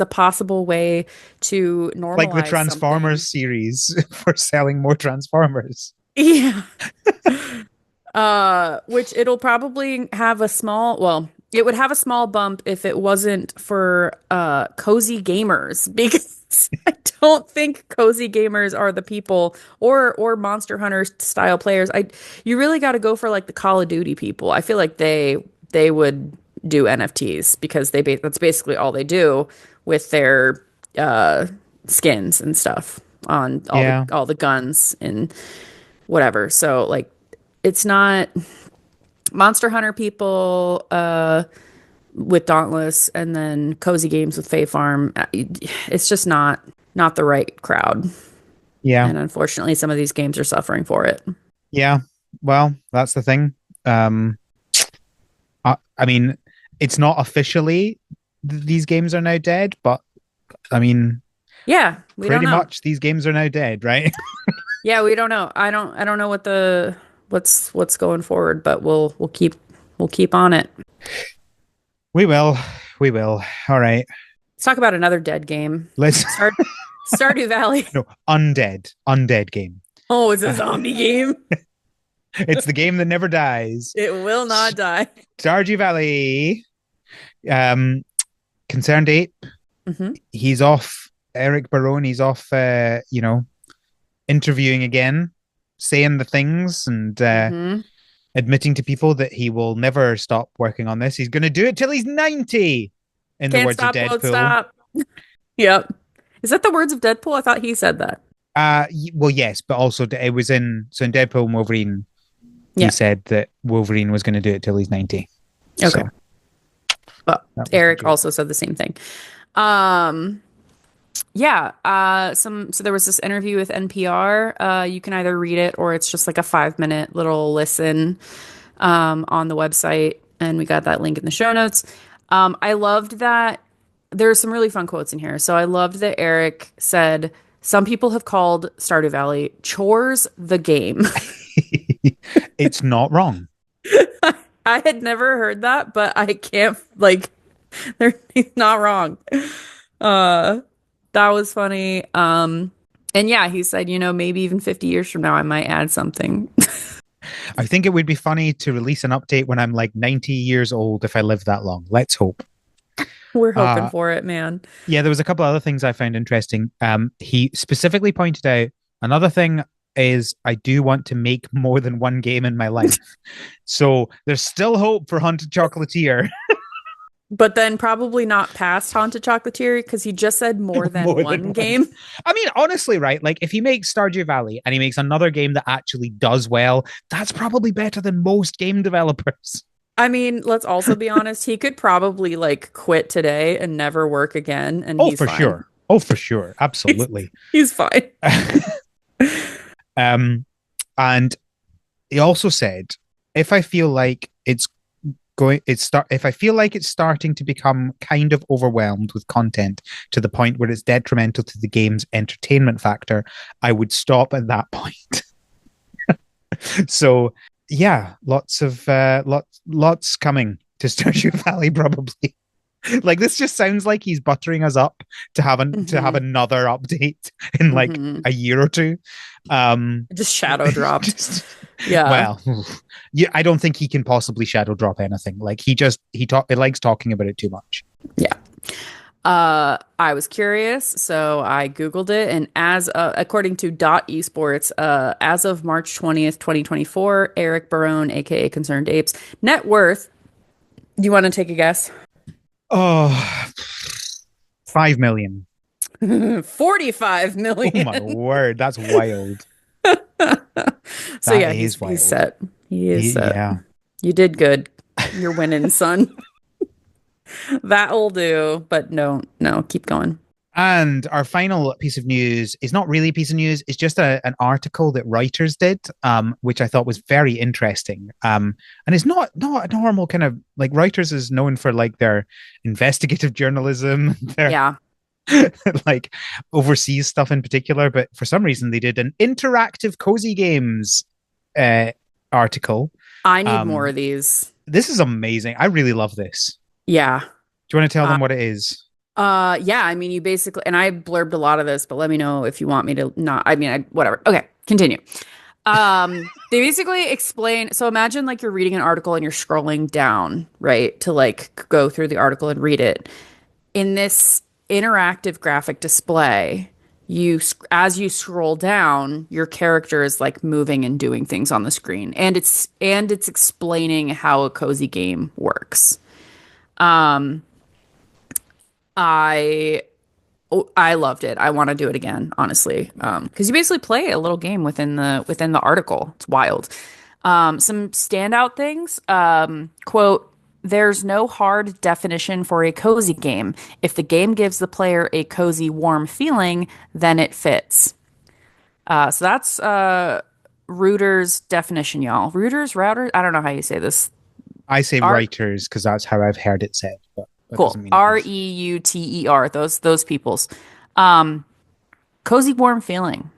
a possible way to Like the normalize Transformers something. series for selling more Transformers. Yeah. Which it'll probably have a small, well, it would have a small bump if it wasn't for cozy gamers because I don't think cozy gamers are the people or Monster Hunter style players. You really got to go for like the Call of Duty people. I feel like they would do NFTs because that's basically all they do with their uh skins and stuff on Yeah, all the guns and whatever. So like it's not Monster Hunter people with Dauntless and then Cozy Games with Fae Farm. It's just not the right crowd. yeah, And unfortunately, some of these games are suffering for it. yeah. Well, that's the thing. Um, I mean, it's not officially these games are now dead, but I mean, Yeah, we don't pretty know. much these games are now dead, right? Yeah, we don't know. I don't know what's going forward, but we'll keep on it. We will, we will. All right, Let's talk about another dead game. let's Stardew Valley. no undead game. Oh, it's a Uh, zombie game. it's the game that never dies. It will not die. Stardew Valley. Um, Concerned Ape. Hmm. He's off. Eric Barone. He's off. Interviewing again, saying the things and Hmm. admitting to people that he will never stop working on this. He's going to do it till he's 90, in the Can't words of stop, won't Deadpool. stop. Yep. Is that the words of Deadpool? I thought he said that. Well, yes, but also it was in Deadpool and Wolverine. He Yeah. said that Wolverine was going to do it till he's 90. Okay. So But that was the Eric joke. also said the same thing. Um, yeah. So there was this interview with NPR. You can either read it or it's just like a 5 minute little listen on the website, and we got that link in the show notes. I loved that there's some really fun quotes in here. So I loved that Eric said, "Some people have called Stardew Valley chores the game." It's not wrong. I had never heard that, but I can't like he's not wrong. Uh that was funny. And yeah, he said, maybe even 50 years from now I might add something. I think it would be funny to release an update when I'm like 90 years old if I live that long. Let's hope. We're hoping Uh, for it, man. yeah, there was a couple other things I found interesting. He specifically pointed out another thing is I do want to make more than one game in my life. So there's still hope for Haunted Chocolatier. But then probably not past Haunted Chocolatier because he just said more than More than one one. game. I mean, honestly, right? Like if he makes Stardew Valley and he makes another game that actually does well, that's probably better than most game developers. I mean, let's also be honest, he could probably like quit today and never work again, and Oh, he's for fine. sure. Oh, for sure. He's Absolutely. he's fine. um, and he also said, if I feel like if I feel like it's starting to become kind of overwhelmed with content to the point where it's detrimental to the game's entertainment factor, I would stop at that point. So yeah, lots coming to Stardew Valley probably. Like this just sounds like he's buttering us up to have Hmm. another update in like Hmm. a year or two. Just shadow dropped. Just Yeah. well, yeah, I don't think he can possibly shadow drop anything. Like he likes talking about it too much. Yeah. I was curious, so I Googled it, and according to Dot Esports, as of March 20th, 2024, Eric Barone, aka Concerned Apes, net worth. Do you want to take a guess? Oh, 5 million. 45 Oh my million. word, that's wild. So That yeah, is he's wild. set. He is set. Yeah. You did good. You're winning, son. That'll do. But no, no, keep going. And our final piece of news is not really a piece of news. It's just an article that Reuters did, which I thought was very interesting. And it's not a normal kind of like Reuters is known for like their investigative journalism, their Yeah, like overseas stuff in particular. But for some reason, they did an interactive cozy games uh, article. I need more Um, of these. this is amazing. I really love this. Yeah. Do you want to tell Uh, them what it is? yeah, I mean, you basically, and I blurbed a lot of this, but let me know if you want me to not, I mean, whatever. Okay, continue. They basically explain, so imagine like you're reading an article and you're scrolling down, right, to like go through the article and read it. In this interactive graphic display, as you scroll down, your character is like moving and doing things on the screen, and it's explaining how a cozy game works. Um, I I loved it. I want to do it again, honestly. Because you basically play a little game within the article. It's wild. Some standout things. Quote, there's no hard definition for a cozy game. If the game gives the player a cozy, warm feeling, then it fits. So that's Reuters definition, y'all. Reuters, routers. I don't know how you say this. I say Art. writers because that's how I've heard it said, but that doesn't Cool. mean it is. Reuter. Those peoples. Um, Cozy, warm feeling.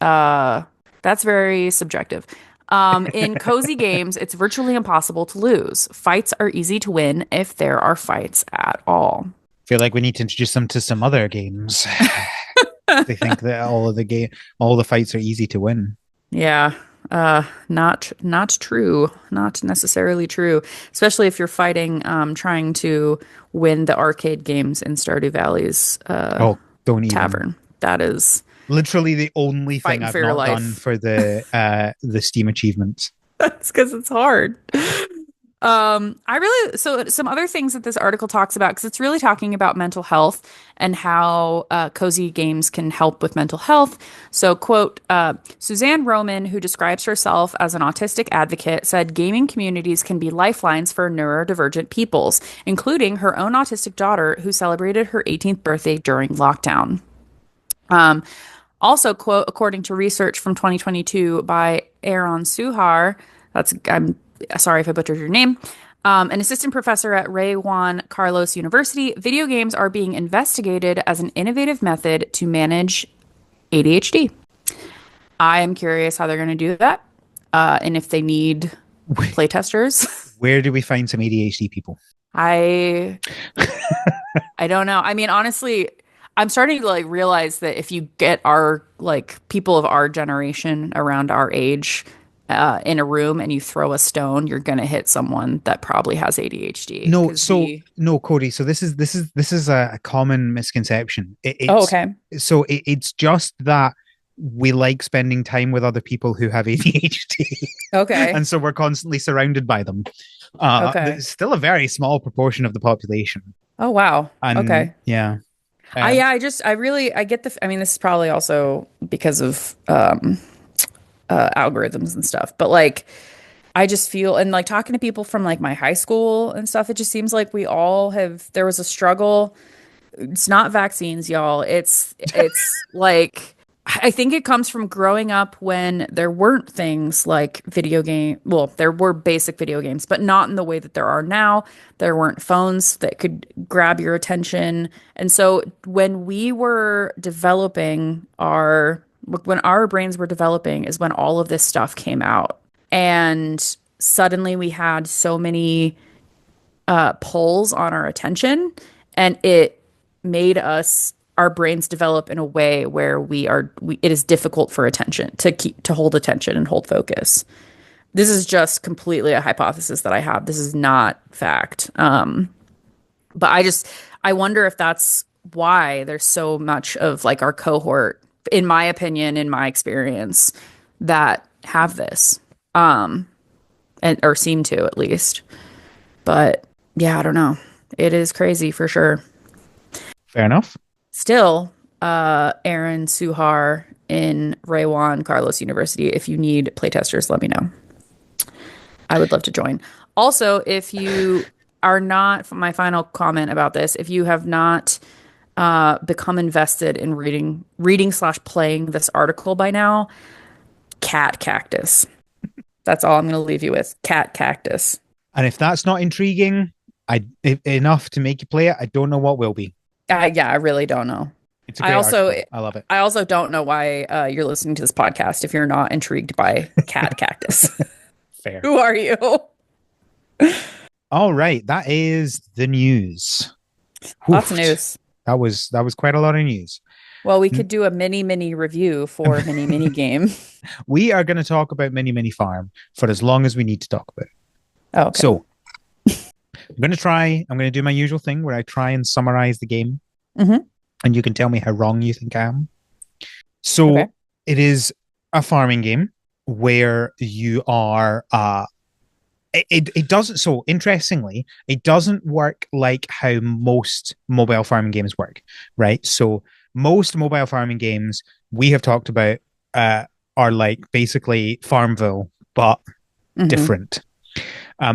Uh, that's very subjective. In cozy games, it's virtually impossible to lose. Fights are easy to win if there are fights at all. Feel like we need to introduce them to some other games. They think that all the fights are easy to win. Yeah. Not true. Not necessarily true. Especially if you're fighting, trying to win the arcade games in Stardew Valley's Oh, don't even. tavern. That is Literally the only thing fighting for I've your not done life. for the Steam achievements. That's because it's hard. I really, so some other things that this article talks about, because it's really talking about mental health and how cozy games can help with mental health. So, quote, Suzanne Roman, who describes herself as an autistic advocate, said gaming communities can be lifelines for neurodivergent peoples, including her own autistic daughter, who celebrated her 18th birthday during lockdown. Um, Also, quote, according to research from 2022 by Aaron Suhar, I'm sorry if I butchered your name, an assistant professor at Ray Juan Carlos University, video games are being investigated as an innovative method to manage ADHD. I am curious how they're going to do that, and if they need playtesters. Where do we find some ADHD people? I I don't know. I mean, honestly, I'm starting to like realize that if you get our like people of our generation around our age in a room and you throw a stone, you're gonna hit someone that probably has ADHD No, because so we. no, Cody. So this is a common misconception. Oh, okay. It's just that we like spending time with other people who have ADHD, Okay. and so we're constantly surrounded by them. Okay. It's still a very small proportion of the population, Oh, wow. and Okay. yeah, I uh, yeah, I just I really I get I mean, this is probably also because of algorithms and stuff, but like I just feel and like talking to people from like my high school and stuff, it just seems like we all have there was a struggle. It's not vaccines, y'all. It's like I think it comes from growing up when there weren't things like video game. Well, there were basic video games, but not in the way that there are now. There weren't phones that could grab your attention. And so when we were developing when our brains were developing is when all of this stuff came out. And suddenly we had so many pulls on our attention, and it made us our brains develop in a way where it is difficult for attention to hold attention and hold focus. This is just completely a hypothesis that I have. This is not fact. But I wonder if that's why there's so much of like our cohort, in my opinion, in my experience, that have this, and or seem to at least. But yeah, I don't know. It is crazy for sure. Fair enough. Still, Aaron Suhar in Ray Juan Carlos University. If you need playtesters, let me know. I would love to join. Also, if you are not, my final comment about this, if you have not become invested in reading slash playing this article by now, Cat Cactus. That's all I'm going to leave you with. Cat Cactus. And if that's not intriguing, enough to make you play it, I don't know what will be. Yeah, I really don't know. It's a I great also article. I love it. I also don't know why you're listening to this podcast if you're not intrigued by Cat Cactus. Fair. Who are you? All right, that is the news. Lots of Oof. news. That was quite a lot of news. Well, we could do a mini review for mini game. We are going to talk about Mini Farm for as long as we need to talk about it. Oh, okay. So I'm going to do my usual thing where I try and summarize the game, and you can tell me how wrong you think I am. So Okay. it is a farming game where you are it doesn't, so interestingly, it doesn't work like how most mobile farming games work, right? So most mobile farming games we have talked about are like basically Farmville but different.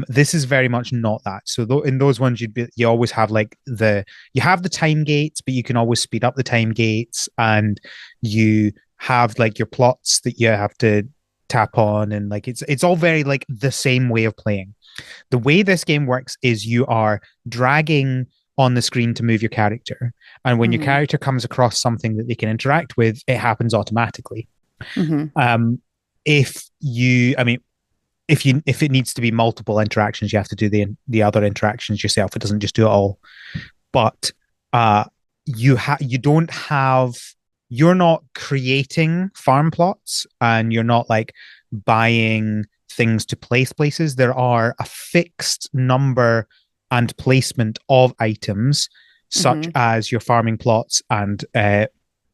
This is very much not that. So in those ones, you always have like you have the time gates, but you can always speed up the time gates, and you have like your plots that you have to tap on, and like it's all very like the same way of playing. The way this game works is you are dragging on the screen to move your character, and when your character comes across something that they can interact with, it happens automatically. If you, I mean, if it needs to be multiple interactions, you have to do the other interactions yourself. It doesn't just do it all. But you don't have, you're not creating farm plots, and you're not like buying things to place places. There are a fixed number and placement of items, such as your farming plots and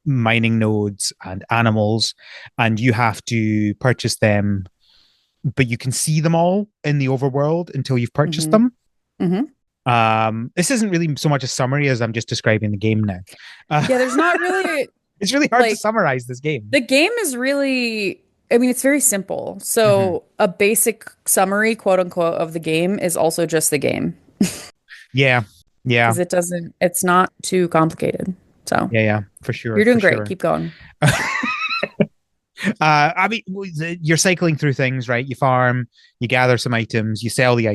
mining nodes and animals, and you have to purchase them, but you can see them all in the overworld until you've purchased them. This isn't really so much a summary as I'm just describing the game now. Yeah, there's not really it's really hard to like summarize this game. the game is really, I mean, it's very simple. So a basic summary, quote unquote, of the game is also just the game. Yeah. Because it's not too complicated. So Yeah, for sure. you're doing for great. sure. Keep going. I mean, you're cycling through things, right? You farm, you gather some items, you sell the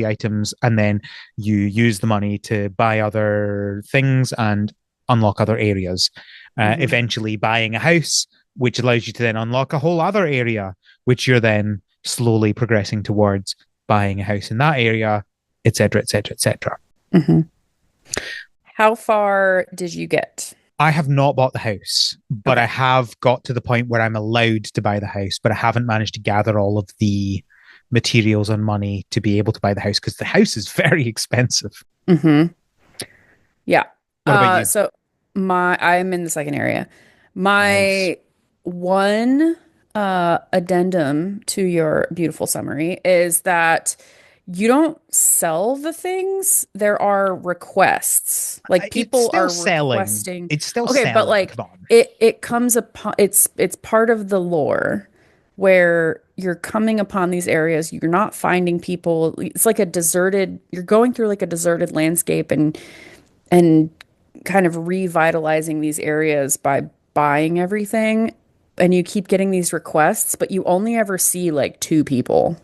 items, and then you use the money to buy other things and unlock other areas. Eventually, buying a house, which allows you to then unlock a whole other area, which you're then slowly progressing towards buying a house in that area, etc., etc., etc. How far did you get? I have not bought the house, but Okay. I have got to the point where I'm allowed to buy the house, but I haven't managed to gather all of the materials and money to be able to buy the house because the house is very expensive. Yeah. What about you? So I'm in the second area. Nice. My one addendum to your beautiful summary is that you don't sell the things. There are requests. Like It's people still are selling. requesting. It's still Okay, but selling. like Come on. it comes upon it's part of the lore where you're coming upon these areas, you're not finding people. It's like you're going through like a deserted landscape and kind of revitalizing these areas by buying everything. And you keep getting these requests, but you only ever see like two people.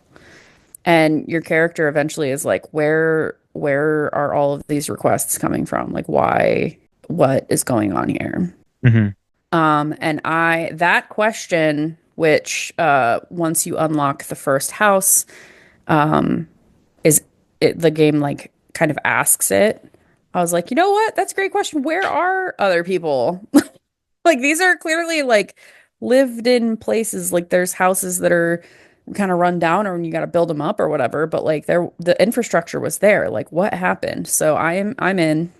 And your character eventually is like, where are all of these requests coming from? Like, why? What is going on here? Mm-hmm. And that question which once you unlock the first house, um, is the game like kind of asks it. I was like, you know what? That's a great question. Where are other people? Like these are clearly like lived in places. Like there's houses that are kind of run down or you got to build them up or whatever, but like the infrastructure was there. Like what happened? So I'm in.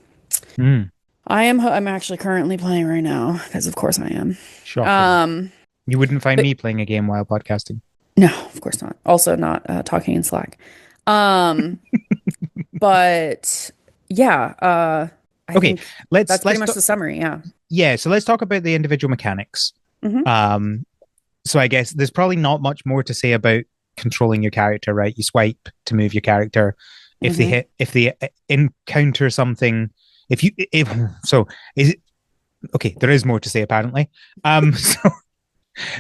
Mm, I'm actually currently playing right now because of course I am. shocking. Um You wouldn't find but me playing a game while podcasting. no, of course not. Also not talking in Slack. Um but yeah, I Okay, think let's that's pretty let's much talk. the summary, yeah. Yeah, so let's talk about the individual mechanics. Hmm. Um, so I guess there's probably not much more to say about controlling your character, right? You swipe to move your character. Hmm. If they encounter something, if so, is it okay? There is more to say apparently. So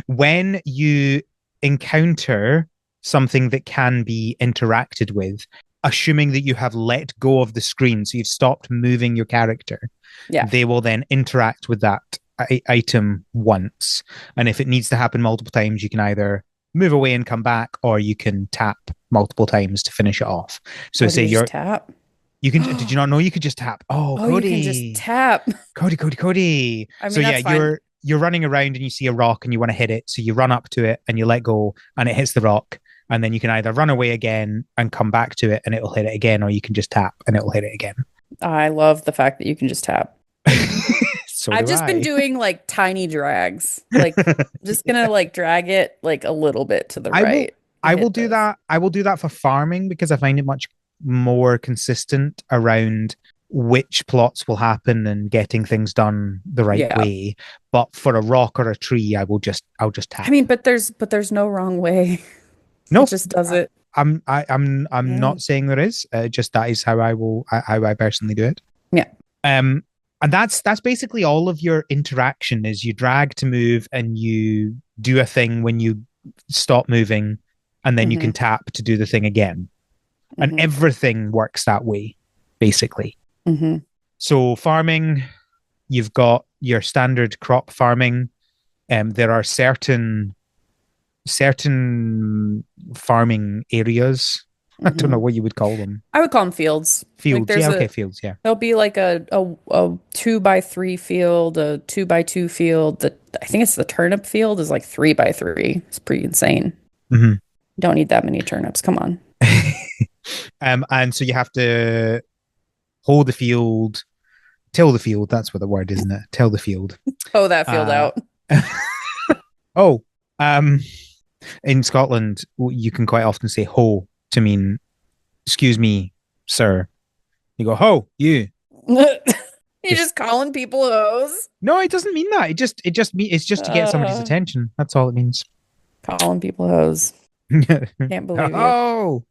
when you encounter something that can be interacted with, assuming that you have let go of the screen, so you've stopped moving your character, Yeah. they will then interact with that item once. And if it needs to happen multiple times, you can either move away and come back, or you can tap multiple times to finish it off. So Oh, do say you just you're tap? you can did you not know you could just tap? Oh, Oh, you can just Cody. tap. Cody. I So mean, yeah, that's fine. you're running around and you see a rock and you want to hit it. So you run up to it and you let go and it hits the rock. And then you can either run away again and come back to it and it'll hit it again, or you can just tap and it'll hit it again. I love the fact that you can just tap. So I've do just been I. doing like tiny drags. Like just gonna like drag it like a little bit to the I will right to I will hit do this. that. I will do that for farming because I find it much more consistent around which plots will happen and getting things done the right Yeah. way. But for a rock or a tree, I'll just I tap. mean, but there's no wrong way. It No, just does I, it. I'm Yeah. not saying there is. Just that is how how I personally do it. Yeah. Um, and that's basically all of your interaction is you drag to move and you do a thing when you stop moving, and then you Hmm. can tap to do the thing again. And Hmm. everything works that way, basically. Hmm. So farming, you've got your standard crop farming. There are certain farming areas. I don't know Hmm. what you would call them. I would call them fields. Like Fields. Yeah, okay, fields. Yeah. there'll be like a 2 by 3 field, a 2 by 2 field. I think it's the turnip field is like 3 by 3. It's pretty insane. Mm-hmm. Don't need that many turnips. Come on. And so you have to hold the field, till the field. That's what the word is, isn't it? Till the field. Oh, that field Uh, out. oh, um, in Scotland, you can quite often say "ho" to mean "excuse me, sir." You go "ho, you." You Just just calling people hoes. no, it doesn't mean that. It's just to get somebody's Uh, attention. That's all it means. calling people hoes. Can't believe you. Oh,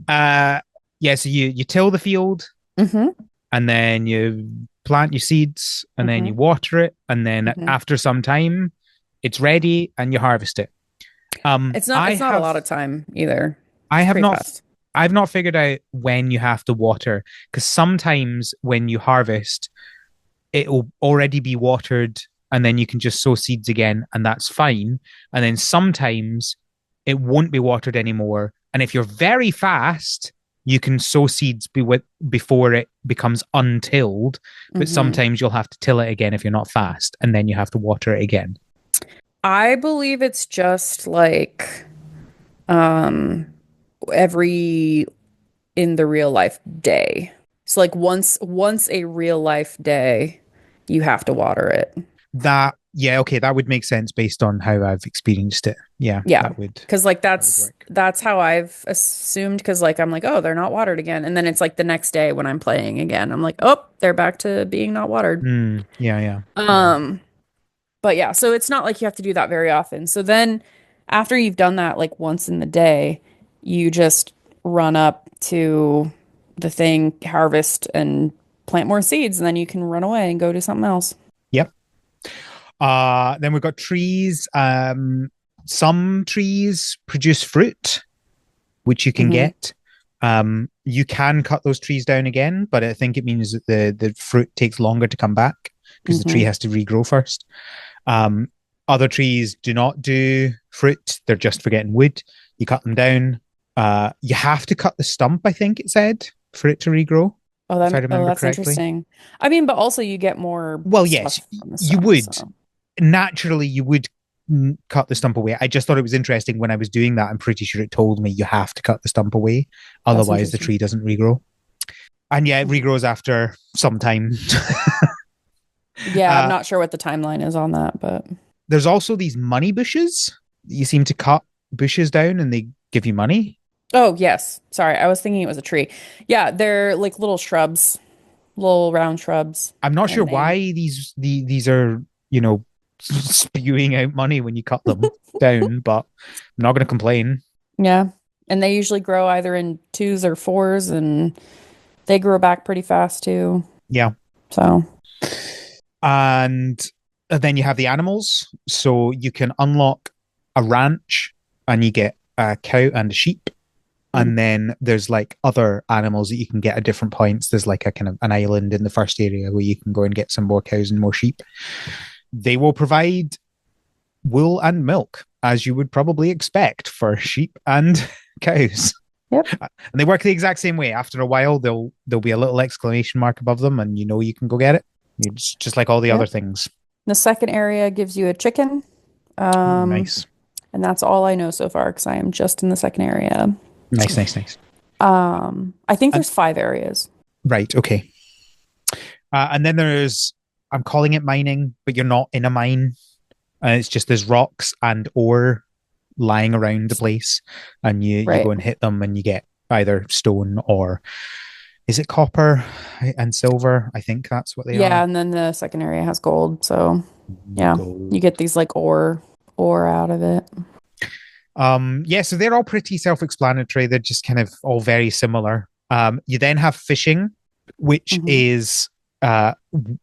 uh, yeah. So you till the field, Hmm. and then you plant your seeds, and then you Hmm. water it, and then Hmm. after some time, it's ready, and you harvest it. It's not it's not a lot of time either. I It's have pretty not, fast. I've not figured out when you have to water because sometimes when you harvest, it'll already be watered, and then you can just sow seeds again, and that's fine. And then sometimes it won't be watered anymore, and if you're very fast, you can sow seeds before it becomes untilled. But Hmm. sometimes you'll have to till it again if you're not fast, and then you have to water it again. I believe it's just like um every in the real life day. So like once a real life day, you have to water it. That yeah, okay, that would make sense based on how I've experienced it. Yeah, Yeah. Cause like that would work. that's how I've assumed because like I'm like, oh, they're not watered again. And then it's like the next day when I'm playing again, I'm like, oh, they're back to being not watered. Yeah, yeah, yeah. Um, but yeah, so it's not like you have to do that very often. So then after you've done that like once in the day, you just run up to the thing, harvest and plant more seeds, and then you can run away and go do something else. Yep. Then we've got trees. Some trees produce fruit, which you can Hmm. get. You can cut those trees down again, but I think it means that the fruit takes longer to come back because the tree Hmm. has to regrow first. Um, Other trees do not do fruit; they're just for getting wood. You cut them down. You have to cut the stump, I think it said, for it to regrow, if I remember that's correctly. interesting. I mean, but also you get more Well, yes, stuff from the you stump, would. so Naturally, you would cut the stump away. I just thought it was interesting when I was doing that. I'm pretty sure it told me you have to cut the stump away, that's otherwise the interesting. tree doesn't regrow. And yeah, it regrows after some time. Yeah, I'm uh, not sure what the timeline is on that, but there's also these money bushes. You seem to cut bushes down and they give you money. oh, yes. Sorry, I was thinking it was a tree. Yeah, they're like little shrubs, little round shrubs, I'm not sure and they why these are, you know, spewing out money when you cut them down, but I'm not going to complain. yeah, and they usually grow either in twos or fours, and they grow back pretty fast too. Yeah. So, And then you have the animals. So you can unlock a ranch and you get a cow and a sheep. mhm. And then there's like other animals that you can get at different points. There's like a kind of an island in the first area where you can go and get some more cows and more sheep. They will provide wool and milk, as you would probably expect for sheep and cows. Yep. And they work the exact same way. After a while, there'll be a little exclamation mark above them, and you know you can go get it. It's just like all the other Yep. things. The second area gives you a chicken. Ooh, Um, nice, and that's all I know so far because I am just in the second area. nice, nice, nice. I think And there's 5 areas. right, okay. And then there's I'm calling it mining, but you're not in a mine. It's just there's rocks and ore lying around the place, and you go Right. and hit them, and you get either stone or is it copper and silver? I think that's what they Yeah, are. and then the second area has gold. So yeah, you Gold. get these like ore out of it. Yeah, so they're all pretty self-explanatory. They're just kind of all very similar. You then have fishing, which Hmm. is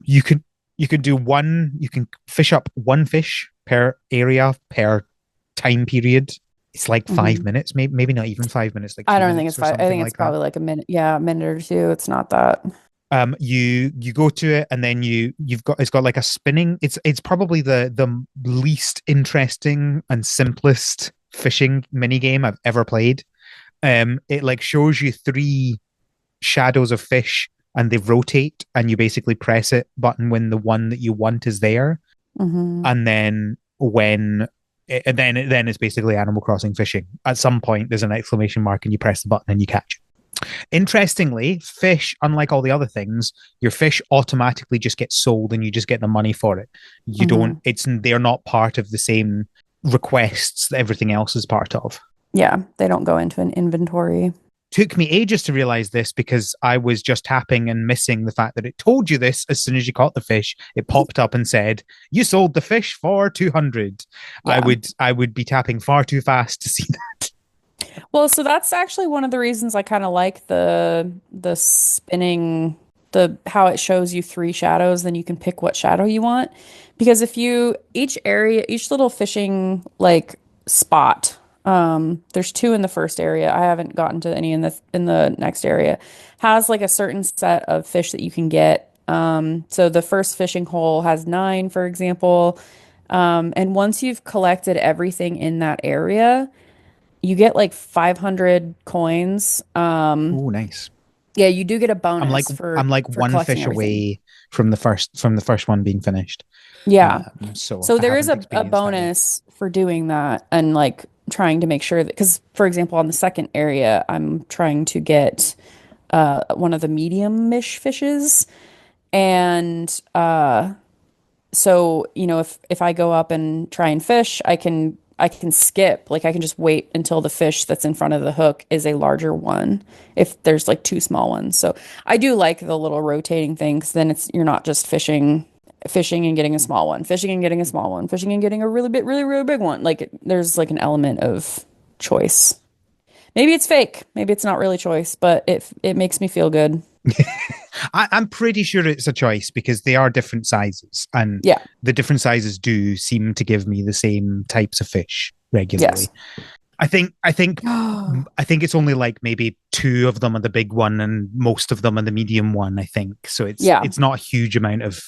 you can do one, you can fish up one fish per area per time period. It's like Hmm. 5 minutes, maybe not even 5 minutes, like I two don't think it's minutes or 5. I something think it's like that. probably like a minute. Yeah, a minute or two. It's not that. You go to it and then you've got it's got like a spinning. It's probably the least interesting and simplest fishing mini game I've ever played. It like shows you three shadows of fish and they rotate and you basically press it button when the one that you want is there, Hmm. and then then it's basically Animal Crossing fishing. At some point, there's an exclamation mark and you press the button and you catch it. Interestingly, fish, unlike all the other things, your fish automatically just gets sold and you just get the money for it. You don't, Hmm. they're not part of the same requests that everything else is part of. Yeah, they don't go into an inventory. Took me ages to realize this because I was just tapping and missing the fact that it told you this as soon as you caught the fish. It popped up and said, "You sold the fish for 200." Yeah. I would be tapping far too fast to see that. Well, so that's actually one of the reasons I kind of like the spinning the how it shows you 3 shadows, then you can pick what shadow you want. Because if you each area, each little fishing like spot, there's 2 in the first area. I haven't gotten to any in the next area, has like a certain set of fish that you can get. So the first fishing hole has 9, for example. And once you've collected everything in that area, you get like 500 coins. Oh, nice. Yeah, you do get a I'm like bonus I'm like for one collecting fish everything. away from the first one being finished. Yeah. So So I there is haven't a experienced that yet. bonus for doing that and like trying to make sure that because for example on the second area I'm trying to get one of the medium-ish fishes and so, you know, if I go up and try and fish, I can skip. Like I can just wait until the fish that's in front of the hook is a larger one if there's like 2 small ones. So I do like the little rotating thing 'cause then it's you're not just fishing and getting a small one, fishing and getting a small one, fishing and getting a really big one. Like there's like an element of choice. Maybe it's fake. Maybe it's not really choice, but it makes me feel good. I'm pretty sure it's a choice because they are different sizes, and Yeah. the different sizes do seem to give me the same types of fish regularly. Yes. I think I think I think it's only like maybe two of them are the big one, and most of them are the medium one. I think so. Yeah. It's not a huge amount of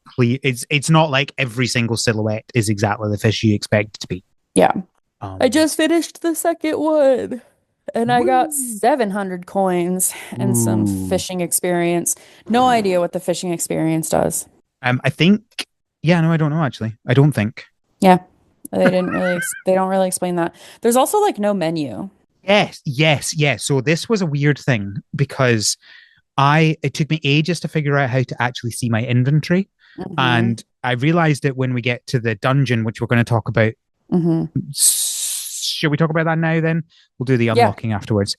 clear. It's not like every single silhouette is exactly the fish you expect it to be. Yeah. I Um, just finished the second one and I got woo. 700 coins and some Ooh. fishing experience. No idea what the fishing experience does. I think. Yeah, no, I don't know actually. I don't think. Yeah. They don't really explain that. There's also like no menu. Yes, yes, yes. So this was a weird thing because it took me ages to figure out how to actually see my inventory. Hmm. And I realized it when we get to the dungeon, which we're going to talk about. Hmm. Shall we talk about that now then? We'll do the Yeah. unlocking afterwards.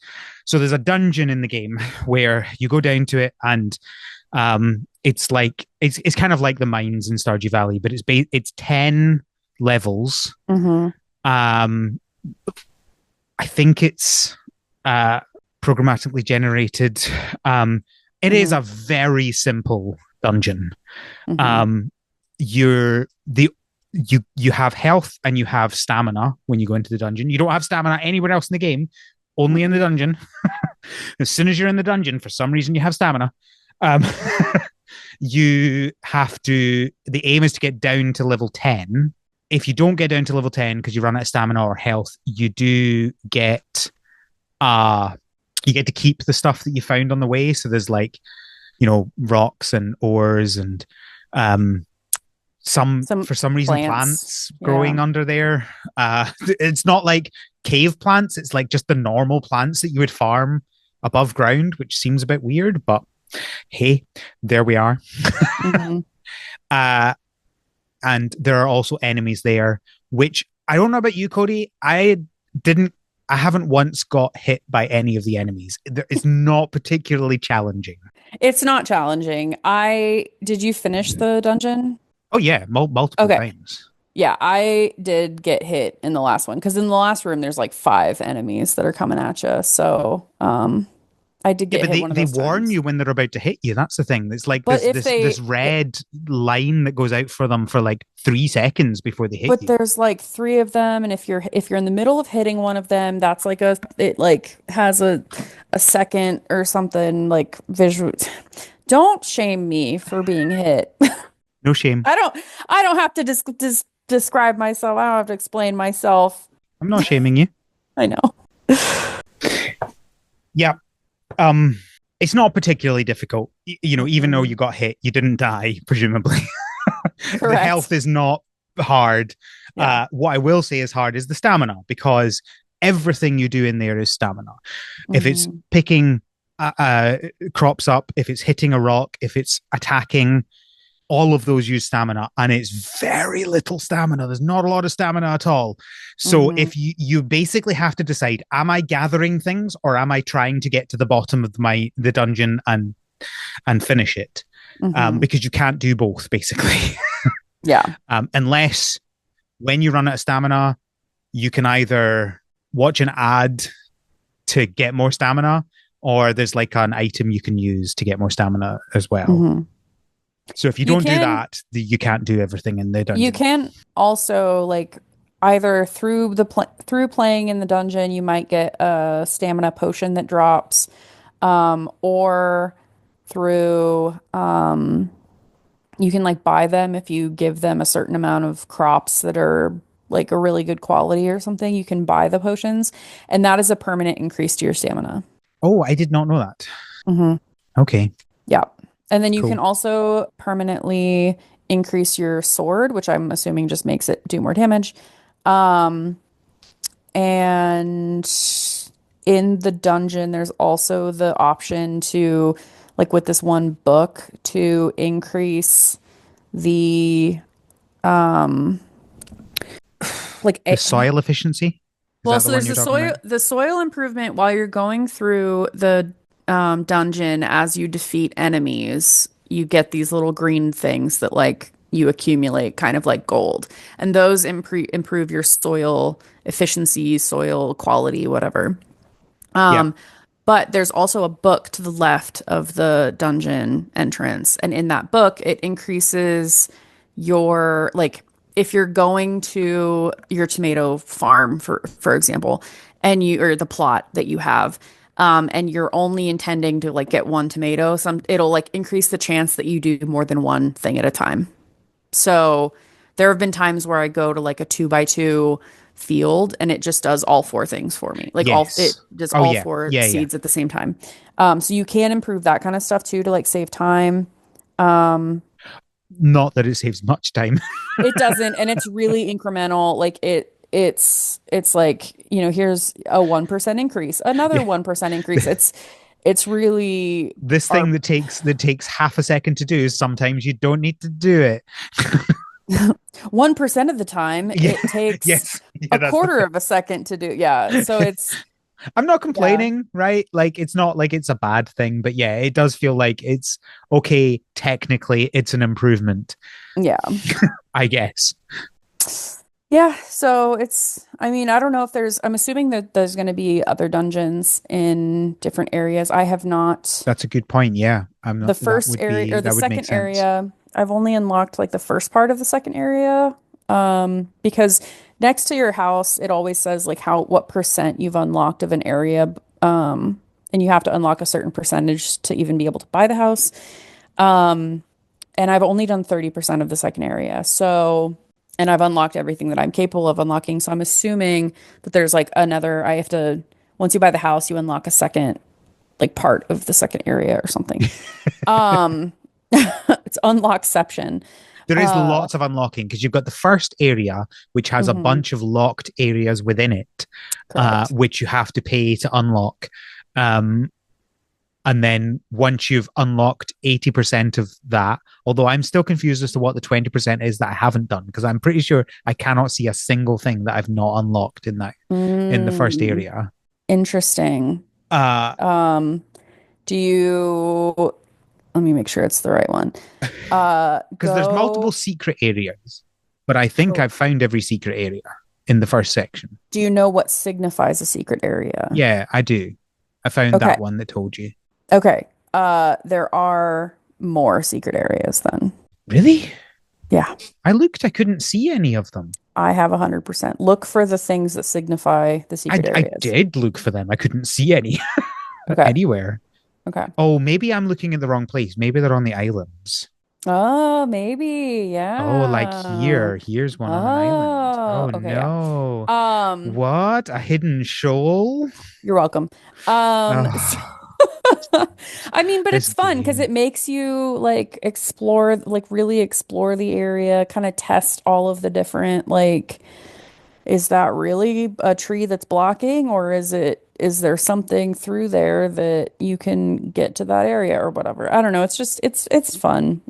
So there's a dungeon in the game where you go down to it and it's like it's kind of like the mines in Stardew Valley, but it's 10 levels. Hmm. Um I think it's uh, programmatically generated. Um, it is Hmm. a very simple dungeon. Hmm. Um, you're the you have health and you have stamina when you go into the dungeon. You don't have stamina anywhere else in the game, only in the Hmm. dungeon. As soon as you're in the dungeon, for some reason, you have stamina. Um, you have to. The aim is to get down to level 10. If you don't get down to level 10 because you run out of stamina or health, uh you get to keep the stuff that you found on the way. So there's like, rocks and ores and um some Some for some reason plants. plants Yeah. growing under there. It's not like cave plants, it's like just the normal plants that you would farm above ground, which seems a bit weird, but hey, there we are. Hmm. uh and there are also enemies there, which I don't know about you, Cody. Didn't I haven't once got hit by any of the enemies. It's not particularly challenging. It's not challenging. I did you finish the dungeon? Oh yeah, multiple Okay. times. Yeah, I did get hit in the last one because in the last room there's like five enemies that are coming at you. So, I did Yeah, get but hit they, one of they those warn times. you when they're about to hit you. That's the thing. It's like But this if this this they red line that goes out for them for like 3 seconds before they hit but you. there's like three of them, and if you're in the middle of hitting one of them, that's like it like has a second or something like visual. Don't shame me for being hit. No shame. I don't I don't have to describe myself. I don't have to explain myself. I'm not shaming you. I know. Yeah. Um, it's not particularly difficult. Even though Mhm. you got hit, you didn't die, presumably. The Correct. health is not hard. Yeah. What I will say is hard is the stamina, because everything you do in there is stamina. If it's Hmm. picking crops up, if it's hitting a rock, if it's attacking, all of those use stamina, and it's very little stamina. There's not a lot of stamina at all. So Hmm. if you basically have to decide, am I gathering things or am I trying to get to the bottom of the dungeon and finish it? Hmm. Because you can't do both, basically. Yeah. Unless when you run out of stamina, you can either watch an ad to get more stamina, or there's like an item you can use to get more stamina as well. Hmm. So if you You don't do can that, you can't do everything in the you dungeon. can also like either through playing in the dungeon, you might get a stamina potion that drops, or through you can like buy them if you give them a certain amount of crops that are like a really good quality or something. You can buy the potions, and that is a permanent increase to your stamina. Oh, I did not know that. Hmm. Okay, Yeah. And then you can cool. also permanently increase your sword, which I'm assuming just makes it do more damage. Um, and in the dungeon, there's also the option to, like with this one book, to increase the like The soil efficiency, is well, that the so one there's you're talking about? the soil improvement while you're going through the dungeon as you defeat enemies, you get these little green things that like you accumulate kind of like gold. And those improve your soil efficiency, soil quality, whatever. Yeah. But there's also a book to the left of the dungeon entrance. And in that book, it increases your, like, if you're going to your tomato farm, for example, and or the plot that you have, and you're only intending to like get one tomato, it'll like increase the chance that you do more than one thing at a time. So there have been times where I go to like a 2 by 2 field and it just does all four things for me. Like it Yes. does Oh all yeah. four Yeah, yeah. seeds at the same time. So you can improve that kind of stuff too to like save time. Not that it saves much time. It doesn't, and it's really incremental. Like it's like, here's a 1% increase, another Yeah. 1% increase. It's really This thing our that takes half a second to do, sometimes you don't need to do it. 1% of the time Yeah. it takes Yes. Yeah, a that's the quarter thing. of a second to do. Yeah. So it's I'm not yeah. complaining, right? Like it's not like it's a bad thing, but yeah, it does feel like it's okay. Technically, it's an improvement, Yeah. I guess. Yeah, so I mean, I don't know if I'm assuming that there's going to be other dungeons in different areas. I have not, That's a good point. Yeah, I'm the not. That first would area be or the that would make second sense. area, I've only unlocked like the first part of the second area. Because next to your house, it always says like what percent you've unlocked of an area. And you have to unlock a certain percentage to even be able to buy the house. Um, and I've only done 30% of the second area. So, and I've unlocked everything that I'm capable of unlocking. So I'm assuming that there's like I have to, once you buy the house, you unlock a second, like part of the second area or something. Um, it's unlockception. There is Uh, lots of unlocking because you've got the first area, which has a mhm, bunch of locked areas within it, correct. which you have to pay to unlock. Um, and then once you've unlocked 80% of that, although I'm still confused as to what the 20% is that I haven't done, because I'm pretty sure I cannot see a single thing that I've not unlocked in the first Mm, area. interesting. Uh Um, do you, let me make sure it's the right one. because there's multiple Go, secret areas, but I think cor- I've found every secret area in the first section. do you know what signifies a secret area? Yeah, I do. I found Okay. that one that told you. Okay. There are more secret areas then. Really? Yeah, I looked, I couldn't see any of them. I have 100%. Look for the things that signify the I, secret I areas. did look for them. I couldn't see any Okay. anywhere. Okay. Oh, maybe I'm looking in the wrong place. Maybe they're on the islands. Oh, maybe. Oh, like Yeah. here. Here's one on an island. Oh, Oh okay, yeah. no. Um, What? A hidden shoal? you're welcome. So Oh, I mean, but this it's fun because game. it makes you like explore, like really explore the area, kind of test all of the different like is that really a tree that's blocking, or is there something through there that you can get to that area or whatever? I don't know. It's just it's fun.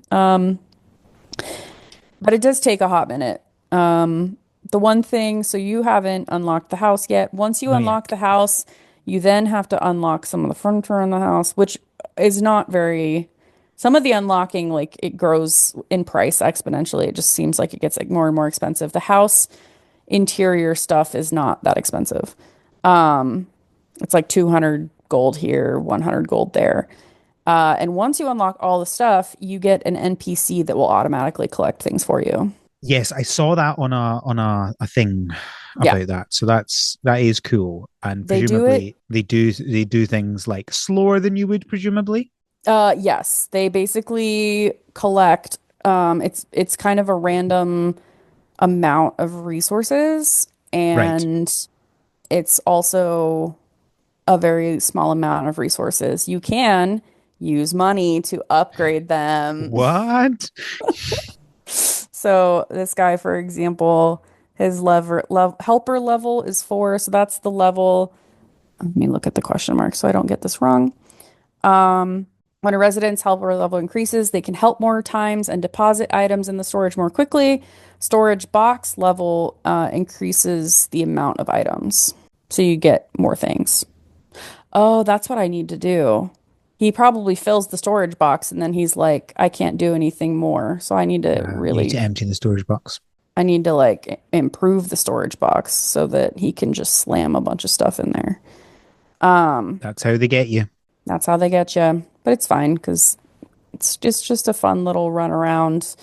But it does take a hot minute. The one thing, so you haven't unlocked the house yet. Once you Not unlock yet. the house, you then have to unlock some of the furniture in the house, which is not very, some of the unlocking, like it grows in price exponentially. It just seems like it gets like more and more expensive. The house interior stuff is not that expensive. It's like 200 gold here, 100 gold there. And once you unlock all the stuff, you get an NPC that will automatically collect things for you. Yes, I saw that on a thing Yeah, about that. So that is cool. And they do it. presumably they do things like slower than you would presumably. Yes, they basically collect. It's kind of a random amount of resources, Right. and it's also a very small amount of resources. You can use money to upgrade them. What? So this guy, for example, his helper level is 4, so that's the level. Let me look at the question mark so I don't get this wrong. When a resident's helper level increases, they can help more times and deposit items in the storage more quickly. Storage box level increases the amount of items, so you get more things. Oh, that's what I need to do. He probably fills the storage box and then he's like, I can't do anything more. So You need to empty the storage box. I need to like improve the storage box so that he can just slam a bunch of stuff in there. That's how they get you. That's how they get you. But it's fine because it's just a fun little run around.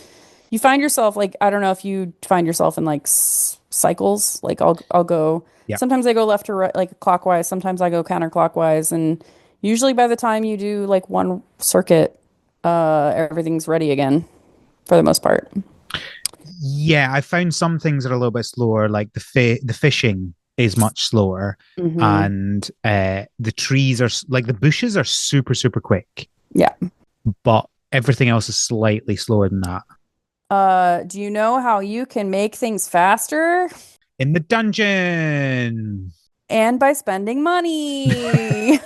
You find yourself like I don't know if you find yourself in like cycles. Like I'll go. Yeah. Sometimes I go left to right, like clockwise. Sometimes I go counterclockwise, and usually by the time you do like one circuit, everything's ready again for the most part. Yeah, I found some things are a little bit slower, like the fishing is much slower, Hmm. and the trees are like the bushes are super super quick, Yeah. but everything else is slightly slower than that. Do you know how you can make things faster? In the dungeon. And by spending money.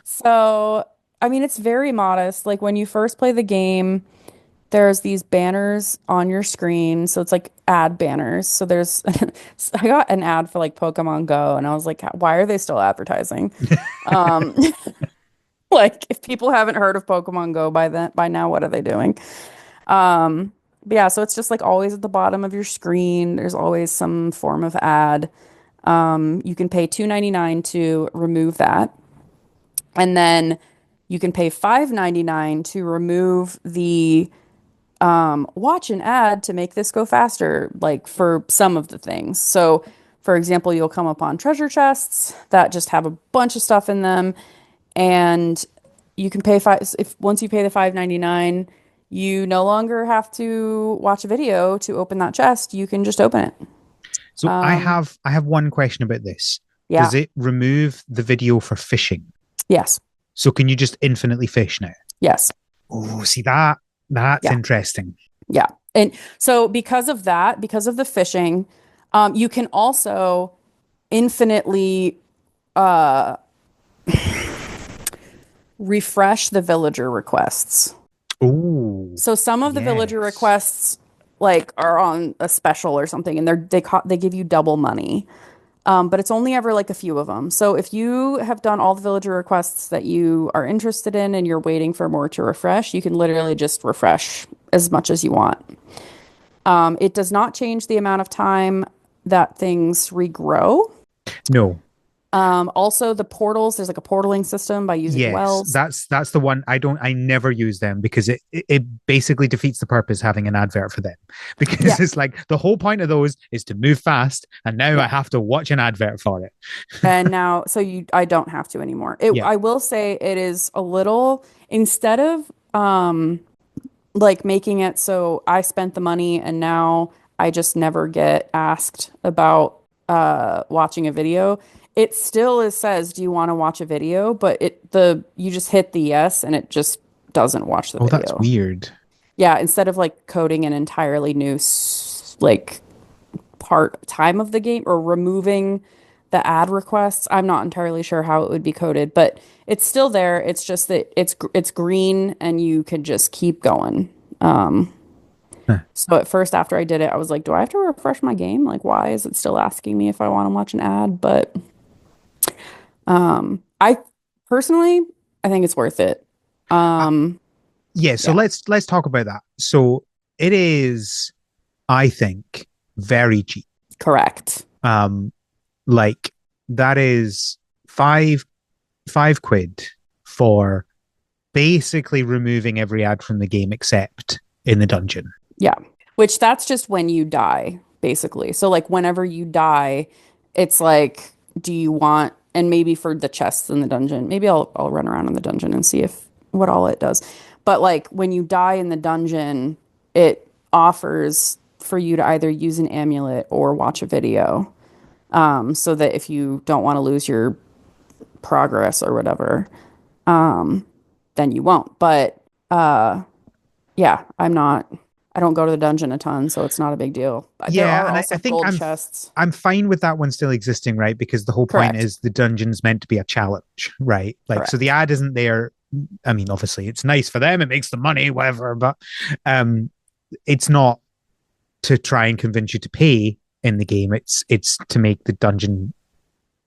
So, I mean, it's very modest. Like when you first play the game, there's these banners on your screen. So it's like ad banners. So there's, I got an ad for like Pokemon Go, and I was like, why are they still advertising? Um, like if people haven't heard of Pokemon Go by now, what are they doing? Um, but yeah, so it's just like always at the bottom of your screen. There's always some form of ad. You can pay $2.99 to remove that. And then you can pay $5.99 to remove the watch an ad to make this go faster, like for some of the things. So, for example, you'll come upon treasure chests that just have a bunch of stuff in them, and you can pay five if once you pay the $5.99, you no longer have to watch a video to open that chest. You can just open it. So Um, I have one question about this. yeah. Does it remove the video for fishing? Yes. So can you just infinitely fish now? Yes. Oh, see that's Yeah. interesting. Yeah. And so because of that, because of the fishing, you can also infinitely uh, refresh the villager requests. Oh, So some of the villager yes. requests like are on a special or something, and they give you double money. But it's only ever like a few of them. So if you have done all the villager requests that you are interested in and you're waiting for more to refresh, you can literally just refresh as much as you want. It does not change the amount of time that things regrow. No. Also, the portals, there's like a portaling system by using Yes, wells. that's the one I never use them because it basically defeats the purpose having an advert for them. Yeah, Because it's like the whole point of those is to move fast, and now I yeah. have to watch an advert for it. And now, so I don't have to anymore. Yeah. I will say it is a little, instead of like making it so I spent the money and now I just never get asked about watching a video. It still is says, "Do you want to watch a video?" But you just hit the yes and it just doesn't watch the Oh, that's video. weird. Yeah, instead of like coding an entirely new like part time of the game or removing the ad requests. I'm not entirely sure how it would be coded, but it's still there. It's just that it's green and you can just keep going. Um, Huh. so at first after I did it, I was like, do I have to refresh my game? Like, why is it still asking me if I want to watch an ad? But I personally, I think it's worth it. Uh, Um, yeah, so yeah, let's talk about that. So it is, I think, very cheap. correct. Um, like that is five quid for basically removing every ad from the game except in the dungeon. Yeah. Which that's just when you die, basically. So like whenever you die, it's like, do you want and maybe for the chests in the dungeon, maybe I'll run around in the dungeon and see if what all it does. But like when you die in the dungeon, it offers for you to either use an amulet or watch a video. So that if you don't want to lose your progress or whatever, then you won't. But yeah, I don't go to the dungeon a ton, so it's not a big deal. But there Yeah, are and I also think gold chests. I'm fine with that one still existing, right? Because the whole point Correct. is the dungeon's meant to be a challenge, right? Like, so the Correct. ad isn't there. I mean, obviously, it's nice for them; it makes them money, whatever. But um, it's not to try and convince you to pay in the game. It's to make the dungeon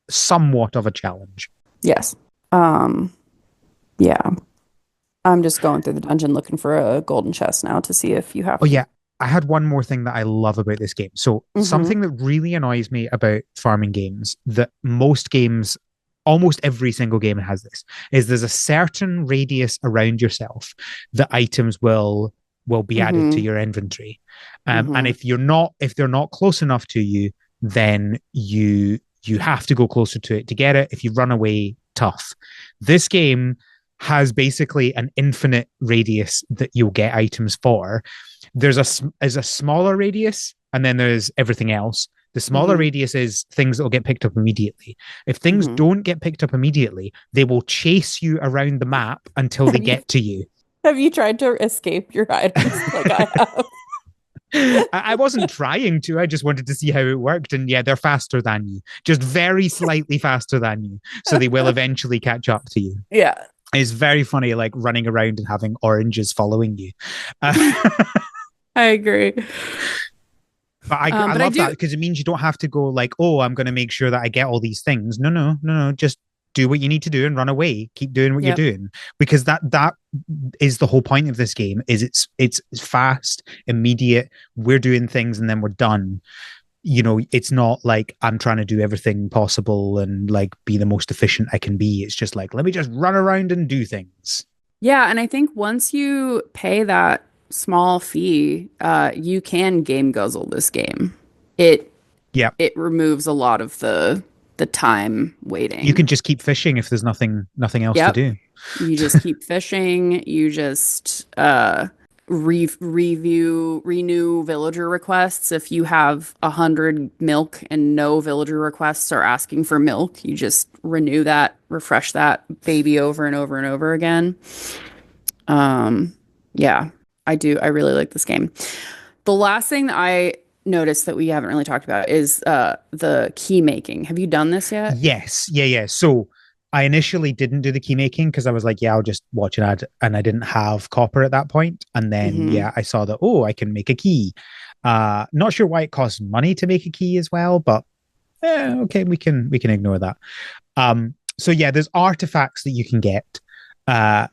somewhat of a challenge. Yes. Um, yeah. I'm just going through the dungeon looking for a golden chest now to see if you Oh have to. yeah, I had one more thing that I love about this game. So Hmm. something that really annoys me about farming games that most games, almost every single game has this, is there's a certain radius around yourself that items will be added to Hmm. your inventory. And Hmm. if they're not close enough to you, then you have to go closer to it to get it. If you run away, tough. This game has basically an infinite radius that you'll get items for. There's a smaller radius, and then there's everything else. The smaller Hmm. radius is things that will get picked up immediately. If things Hmm. don't get picked up immediately, they will chase you around the map until they Have you get to you. have you tried to escape your items like I have? I wasn't trying to. I just wanted to see how it worked. And yeah, they're faster than you, just very slightly faster than you. So they will eventually catch up to you. Yeah. It's very funny, like running around and having oranges following you. Uh, I agree. but I But I love that do, because it means you don't have to go like, oh, I'm going to make sure that I get all these things. No, no, no, no. Just do what you need to do and run away. Keep doing what you're yep. doing because that is the whole point of this game. Is it's fast, immediate. We're doing things and then we're done. You know, it's not like I'm trying to do everything possible and like be the most efficient I can be. It's just like let me just run around and do things. Yeah, and I think once you pay that small fee, you can game guzzle this game. It Yeah, it removes a lot of the time you can waiting. just keep fishing if there's nothing else to Yep. do. You just keep fishing. You just renew villager requests. If you have 100 milk and no villager requests are asking for milk, you just renew that, refresh that baby over and over and over again. Um, yeah, I do. I really like this game. The last thing that I noticed that we haven't really talked about is the key making. Have you done this yet? Yes, yeah, yeah. So I initially didn't do the key making because I was like, yeah, I'll just watch an ad, and I didn't have copper at that point. And then Hmm. yeah, I saw that I can make a key. Not sure why it costs money to make a key as well, but okay, we can ignore that. So yeah, there's artifacts that you can get. Uh,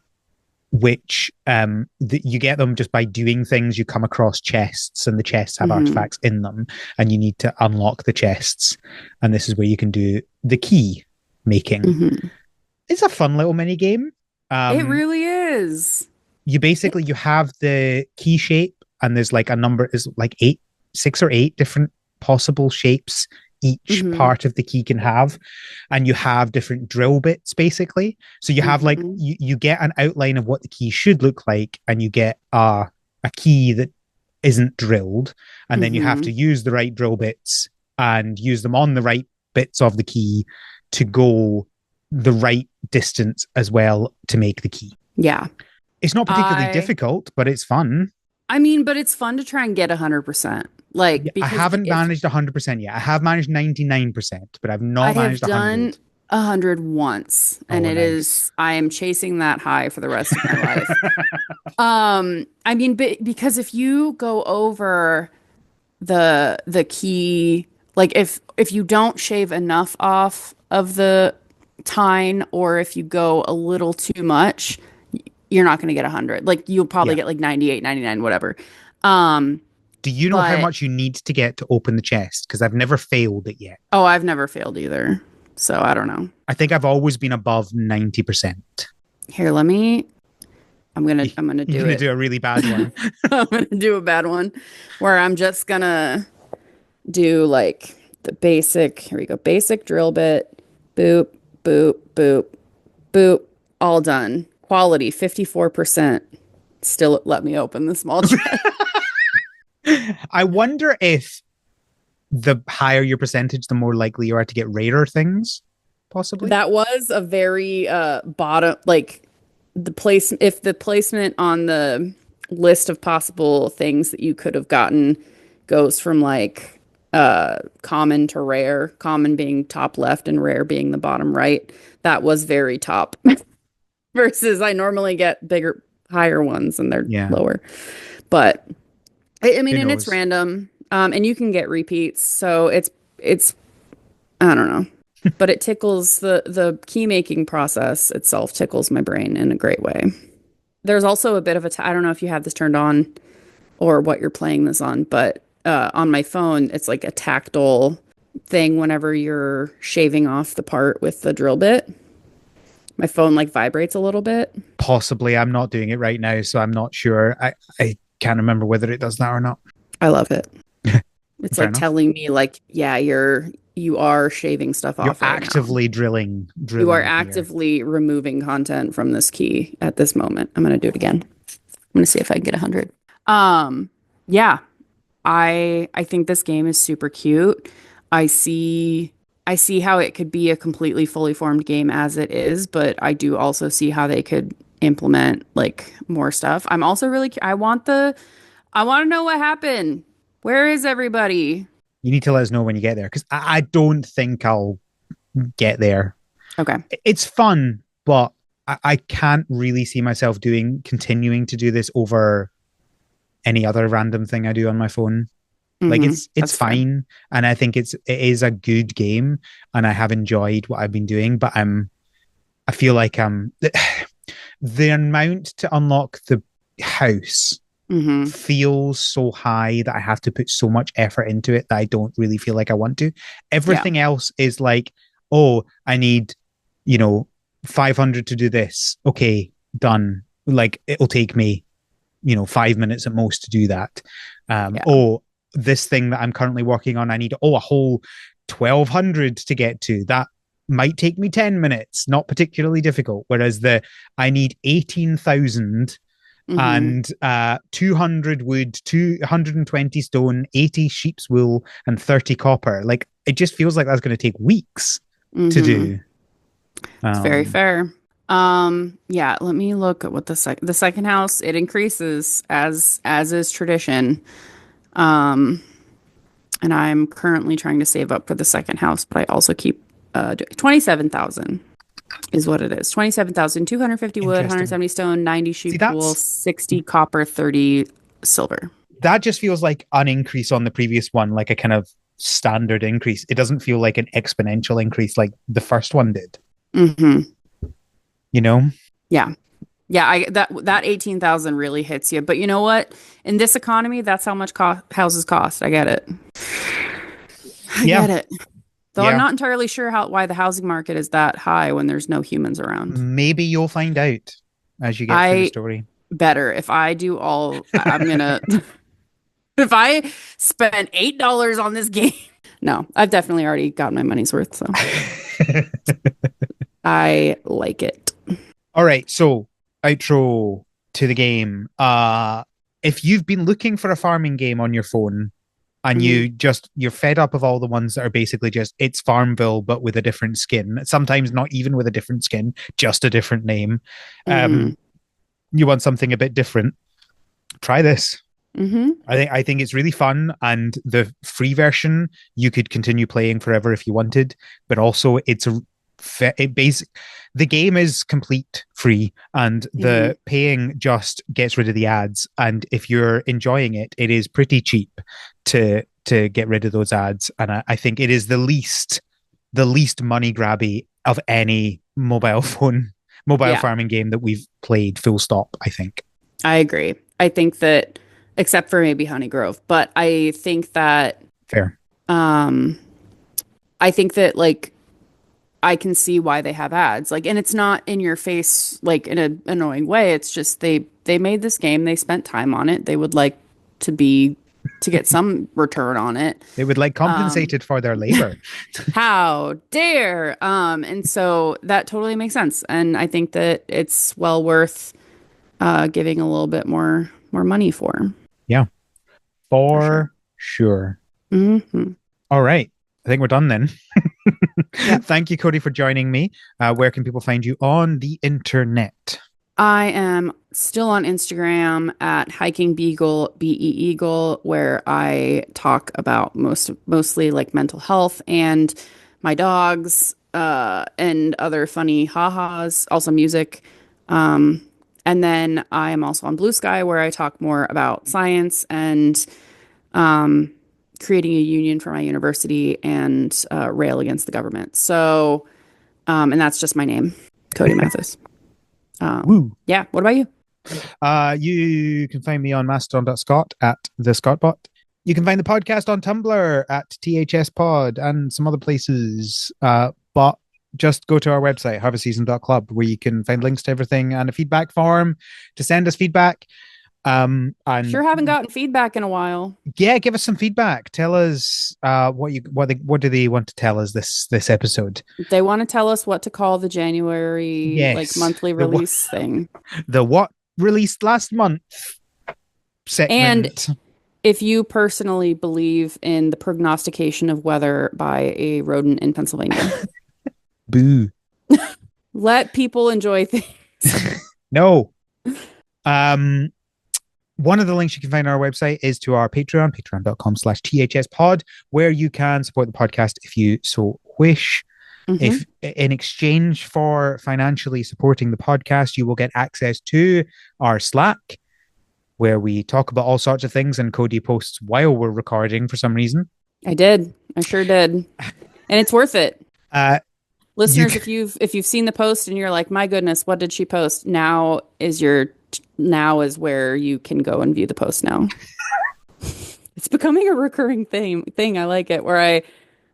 which you get them just by doing things. You come across chests, and the chests have Hmm. artifacts in them, and you need to unlock the chests. And this is where you can do the key making. Hmm. It's a fun little mini game. It Um, really is. you basically you have the key shape, and there's like a number is like 6 or 8 different possible shapes each Hmm. part of the key can have, and you have different drill bits basically. So you have like Hmm. you get an outline of what the key should look like, and you get a key that isn't drilled, and then you have to Hmm. use the right drill bits and use them on the right bits of the key to go the right distance as well to make the key. Yeah. It's not particularly I difficult, but it's fun. I mean, but it's fun to try and get 100%. Yeah, Like I because haven't if managed 100% yet. I have managed 99%, but I've I not have managed done 100. 100 once and Oh, it nice. is I am chasing that high for the rest of my life. I mean, because if you go over the key, like if you don't shave enough off of the tine, or if you go a little too much, you're not going to get 100. Like you'll probably Yeah. get like 98, 99, whatever. Um, Do you know how but much you need to get to open the chest? Because I've never failed it yet. oh, I've never failed either. So I don't know. I think I've always been above 90%. Here, I'm gonna You're do going to it. do a really bad one. I'm gonna do a bad one where I'm just gonna do like the basic, here we go, basic drill bit, boop, boop, boop, boop, all done. Quality 54%. Still let me open the small chest. I wonder if the higher your percentage, the more likely you are to get rarer things, possibly. That was a very bottom, like if the placement on the list of possible things that you could have gotten goes from like common to rare, common being top left and rare being the bottom right, that was very top versus I normally get bigger, higher ones and they're Yeah. lower. But I mean, Who and it's knows? random, and you can get repeats, so it's I don't know, but it tickles the key making process itself tickles my brain in a great way. There's also a bit of I don't know if you have this turned on or what you're playing this on, but on my phone, it's like a tactile thing whenever you're shaving off the part with the drill bit. My phone like vibrates a little bit. Possibly. I'm not doing it right now, so I'm not sure. I can't remember whether it does that or not. I love it. It's Fair like enough. telling me like, yeah, you are shaving stuff You're off right now. actively You are drilling here. actively removing content from this key at this moment. I'm gonna do it again. I'm gonna see if I can get 100. Um, yeah, I think this game is super cute. I see I see how it could be a completely fully formed game as it is, but I do also see how they could implement like more stuff. I'm also really I want to know what happened. Where is everybody? You need to let us know when you get there because I don't think I'll get there. Okay. It's fun, but I can't really see myself continuing to do this over any other random thing I do on my phone. Like it's That's fair. fine, and I think it is a good game, and I have enjoyed what I've been doing. But I feel like the amount to unlock the house hmm feels so high that I have to put so much effort into it that I don't really feel like I want to. Yeah. Everything else is like, oh, I need, you know, 500 to do this. Okay, done. Like it'll take me, 5 minutes at most to do that. Yeah. Oh, this thing that I'm currently working on, I need, a whole 1200 to get to. That might take me 10 minutes, not particularly difficult. Whereas I need 18,000 hmm and 200 wood, 220 stone, 80 sheep's wool, and 30 copper. Like it just feels like that's going to take weeks to hmm do. It's very Um, fair. Yeah, let me look at what the second house it increases as is tradition. Um, and I'm currently trying to save up for the second house, but I also keep 27,000 is what it is. 27,000, 250 wood, Interesting. 170 stone, 90 See, sheep wool, 60 copper, 30 silver. that just feels like an increase on the previous one, like a kind of standard increase. It doesn't feel like an exponential increase like the first one did, hmm you know? Yeah. Yeah, I that 18,000 really hits you. But you know what? In this economy, that's how much houses cost. I get it. I Yeah. get it. Though I'm Yeah. not entirely sure how why the housing market is that high when there's no humans around. Maybe you'll find out as you get through the I story. better if I do all I'm gonna if I spend $8 on this game. No, I've definitely already gotten my money's worth, so I like it. All right, so outro to the game. If you've been looking for a farming game on your phone and hmm you're fed up of all the ones that are basically just it's Farmville but with a different skin, sometimes not even with a different skin, just a different name. hmm You want something a bit different, try this. hmm I think it's really fun, and the free version you could continue playing forever if you wanted, but also it basic the game is complete free, and hmm the paying just gets rid of the ads. And if you're enjoying it, it is pretty cheap to get rid of those ads. And I think it is the least money grabby of any mobile Yeah, farming game that we've played. Full stop. I think I agree. I think that except for maybe Honey Grove, but fair. um I think that like I can see why they have ads. Like, and it's not in your face, like in an annoying way. It's just they made this game, they spent time on it. They would like to be to get some return on it. They would like Um, compensated for their labor. how dare? And so that totally makes sense. And I think that it's well worth giving a little bit more money Yeah, for sure. for sure. hmm All right. I think we're done then. Yep. Thank you, Cody, for joining me. Where can people find you on the internet? I am still on Instagram at Hiking Beagle, Beagle, where I talk about mostly like mental health and my dogs, and other funny ha-has, also music. Um, and then I am also on Blue Sky, where I talk more about science and um, creating a union for my university and rail against the government. So, and that's just my name, Cody Mathis. Woo. Yeah. What about you? You can find me on mastodon.scott at the Scottbot. You can find the podcast on Tumblr at THS Pod and some other places. But just go to our website, harvestseason.club, where you can find links to everything and a feedback form to send us feedback. And Sure haven't gotten feedback in a while. yeah, give us some feedback. Tell us what do they want to tell us this episode? They want to tell us what to call the January like Yes, monthly the release thing. the what released last month And segment. if you personally believe in the prognostication of weather by a rodent in Pennsylvania, Boo. let people enjoy things. No. Um, One of the links you can find on our website is to our Patreon, patreon.com/thspod, where you can support the podcast if you so wish. Hmm. If in exchange for financially supporting the podcast, you will get access to our Slack, where we talk about all sorts of things and Cody posts while we're recording for some reason. I did. I sure did. And it's worth it. Uh, you Listeners, if you've seen the post and you're like, "My goodness, what did she post?" Now is where you can go and view the post now. It's becoming a recurring thing. I like it where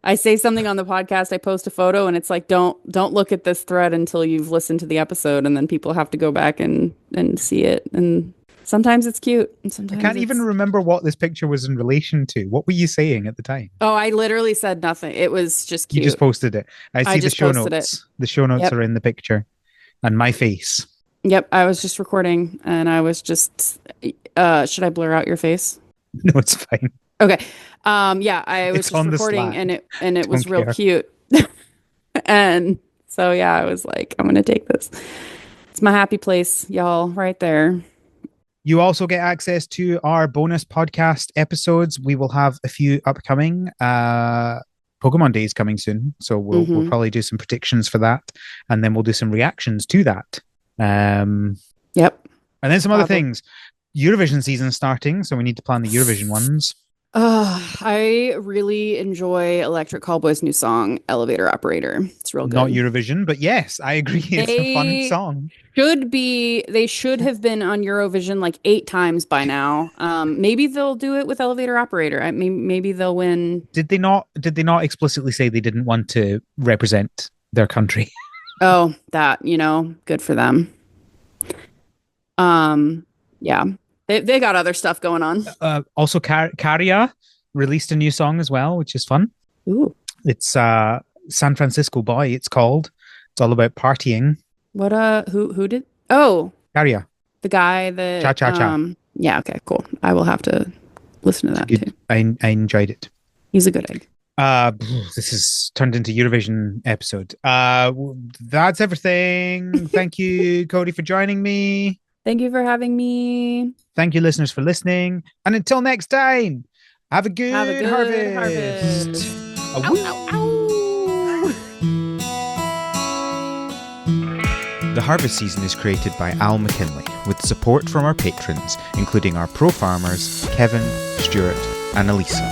I say something on the podcast, I post a photo and it's like don't look at this thread until you've listened to the episode and then people have to go back and see it. And sometimes it's cute and I sometimes can't even it's remember what this picture was in relation to. What were you saying at the time? Oh, I literally said nothing. It was just You just cute. posted it. I I see the just show posted it. notes. The show notes Yep. are in the picture and my face. Yep, I was just recording and I was just should I blur out your face? No, it's fine. Okay. Yeah, I was It's just on the recording Slack. and it Don't was real care. cute. And so yeah, I was like, I'm gonna take this. It's my happy place, y'all, right there. You also get access to our bonus podcast episodes. We will have a few upcoming. Pokemon Days coming soon, so we'll Hmm. probably do some predictions for that, and then we'll do some reactions to that. Um, Yep. and then some other Probably. things. Eurovision season starting, so we need to plan the Eurovision ones. I really enjoy Electric Callboy's new song, Elevator Operator. It's real Not good. Eurovision, but yes, I agree. It's a fun They song. they should have been on Eurovision like 8 times by now. Maybe they'll do it with Elevator Operator. Maybe they'll win. Did they not? Did they not explicitly say they didn't want to represent their country? Oh, that, good for them. Um, yeah. They got other stuff going on. Also, Caria released a new song as well, which is fun. Ooh. It's San Francisco Boy. It's called. It's all about partying. What who did? Oh, Caria, the guy cha that cha cha. yeah, okay, cool. I will have to listen to It's that good. too. I enjoyed it. He's a good egg. This has turned into Eurovision episode. That's everything. Thank you, Cody, for joining me. Thank you for having me. Thank you, listeners, for listening. And until next time, have a Have a good good harvest. harvest. Ow, Awoo. ow, ow. The harvest season is created by Al McKinley with support from our patrons, including our pro farmers, Kevin, Stuart, and Elisa.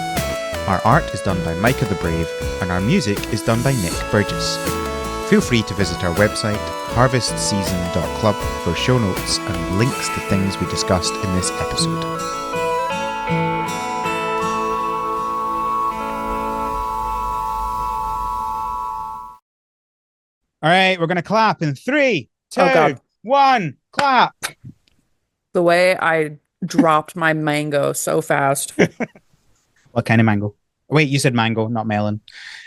Our art is done by Micah the Brave, and our music is done by Nick Burgess. Feel free to visit our website, harvestseason.club, for show notes and links to things we discussed in this episode. All right, we're going to clap in 3, 2, Oh God. 1, clap. The way I dropped my mango so fast. What kind of mango? Wait, you said mango, not melon.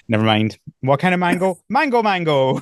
Never mind. What kind of mango? Mango.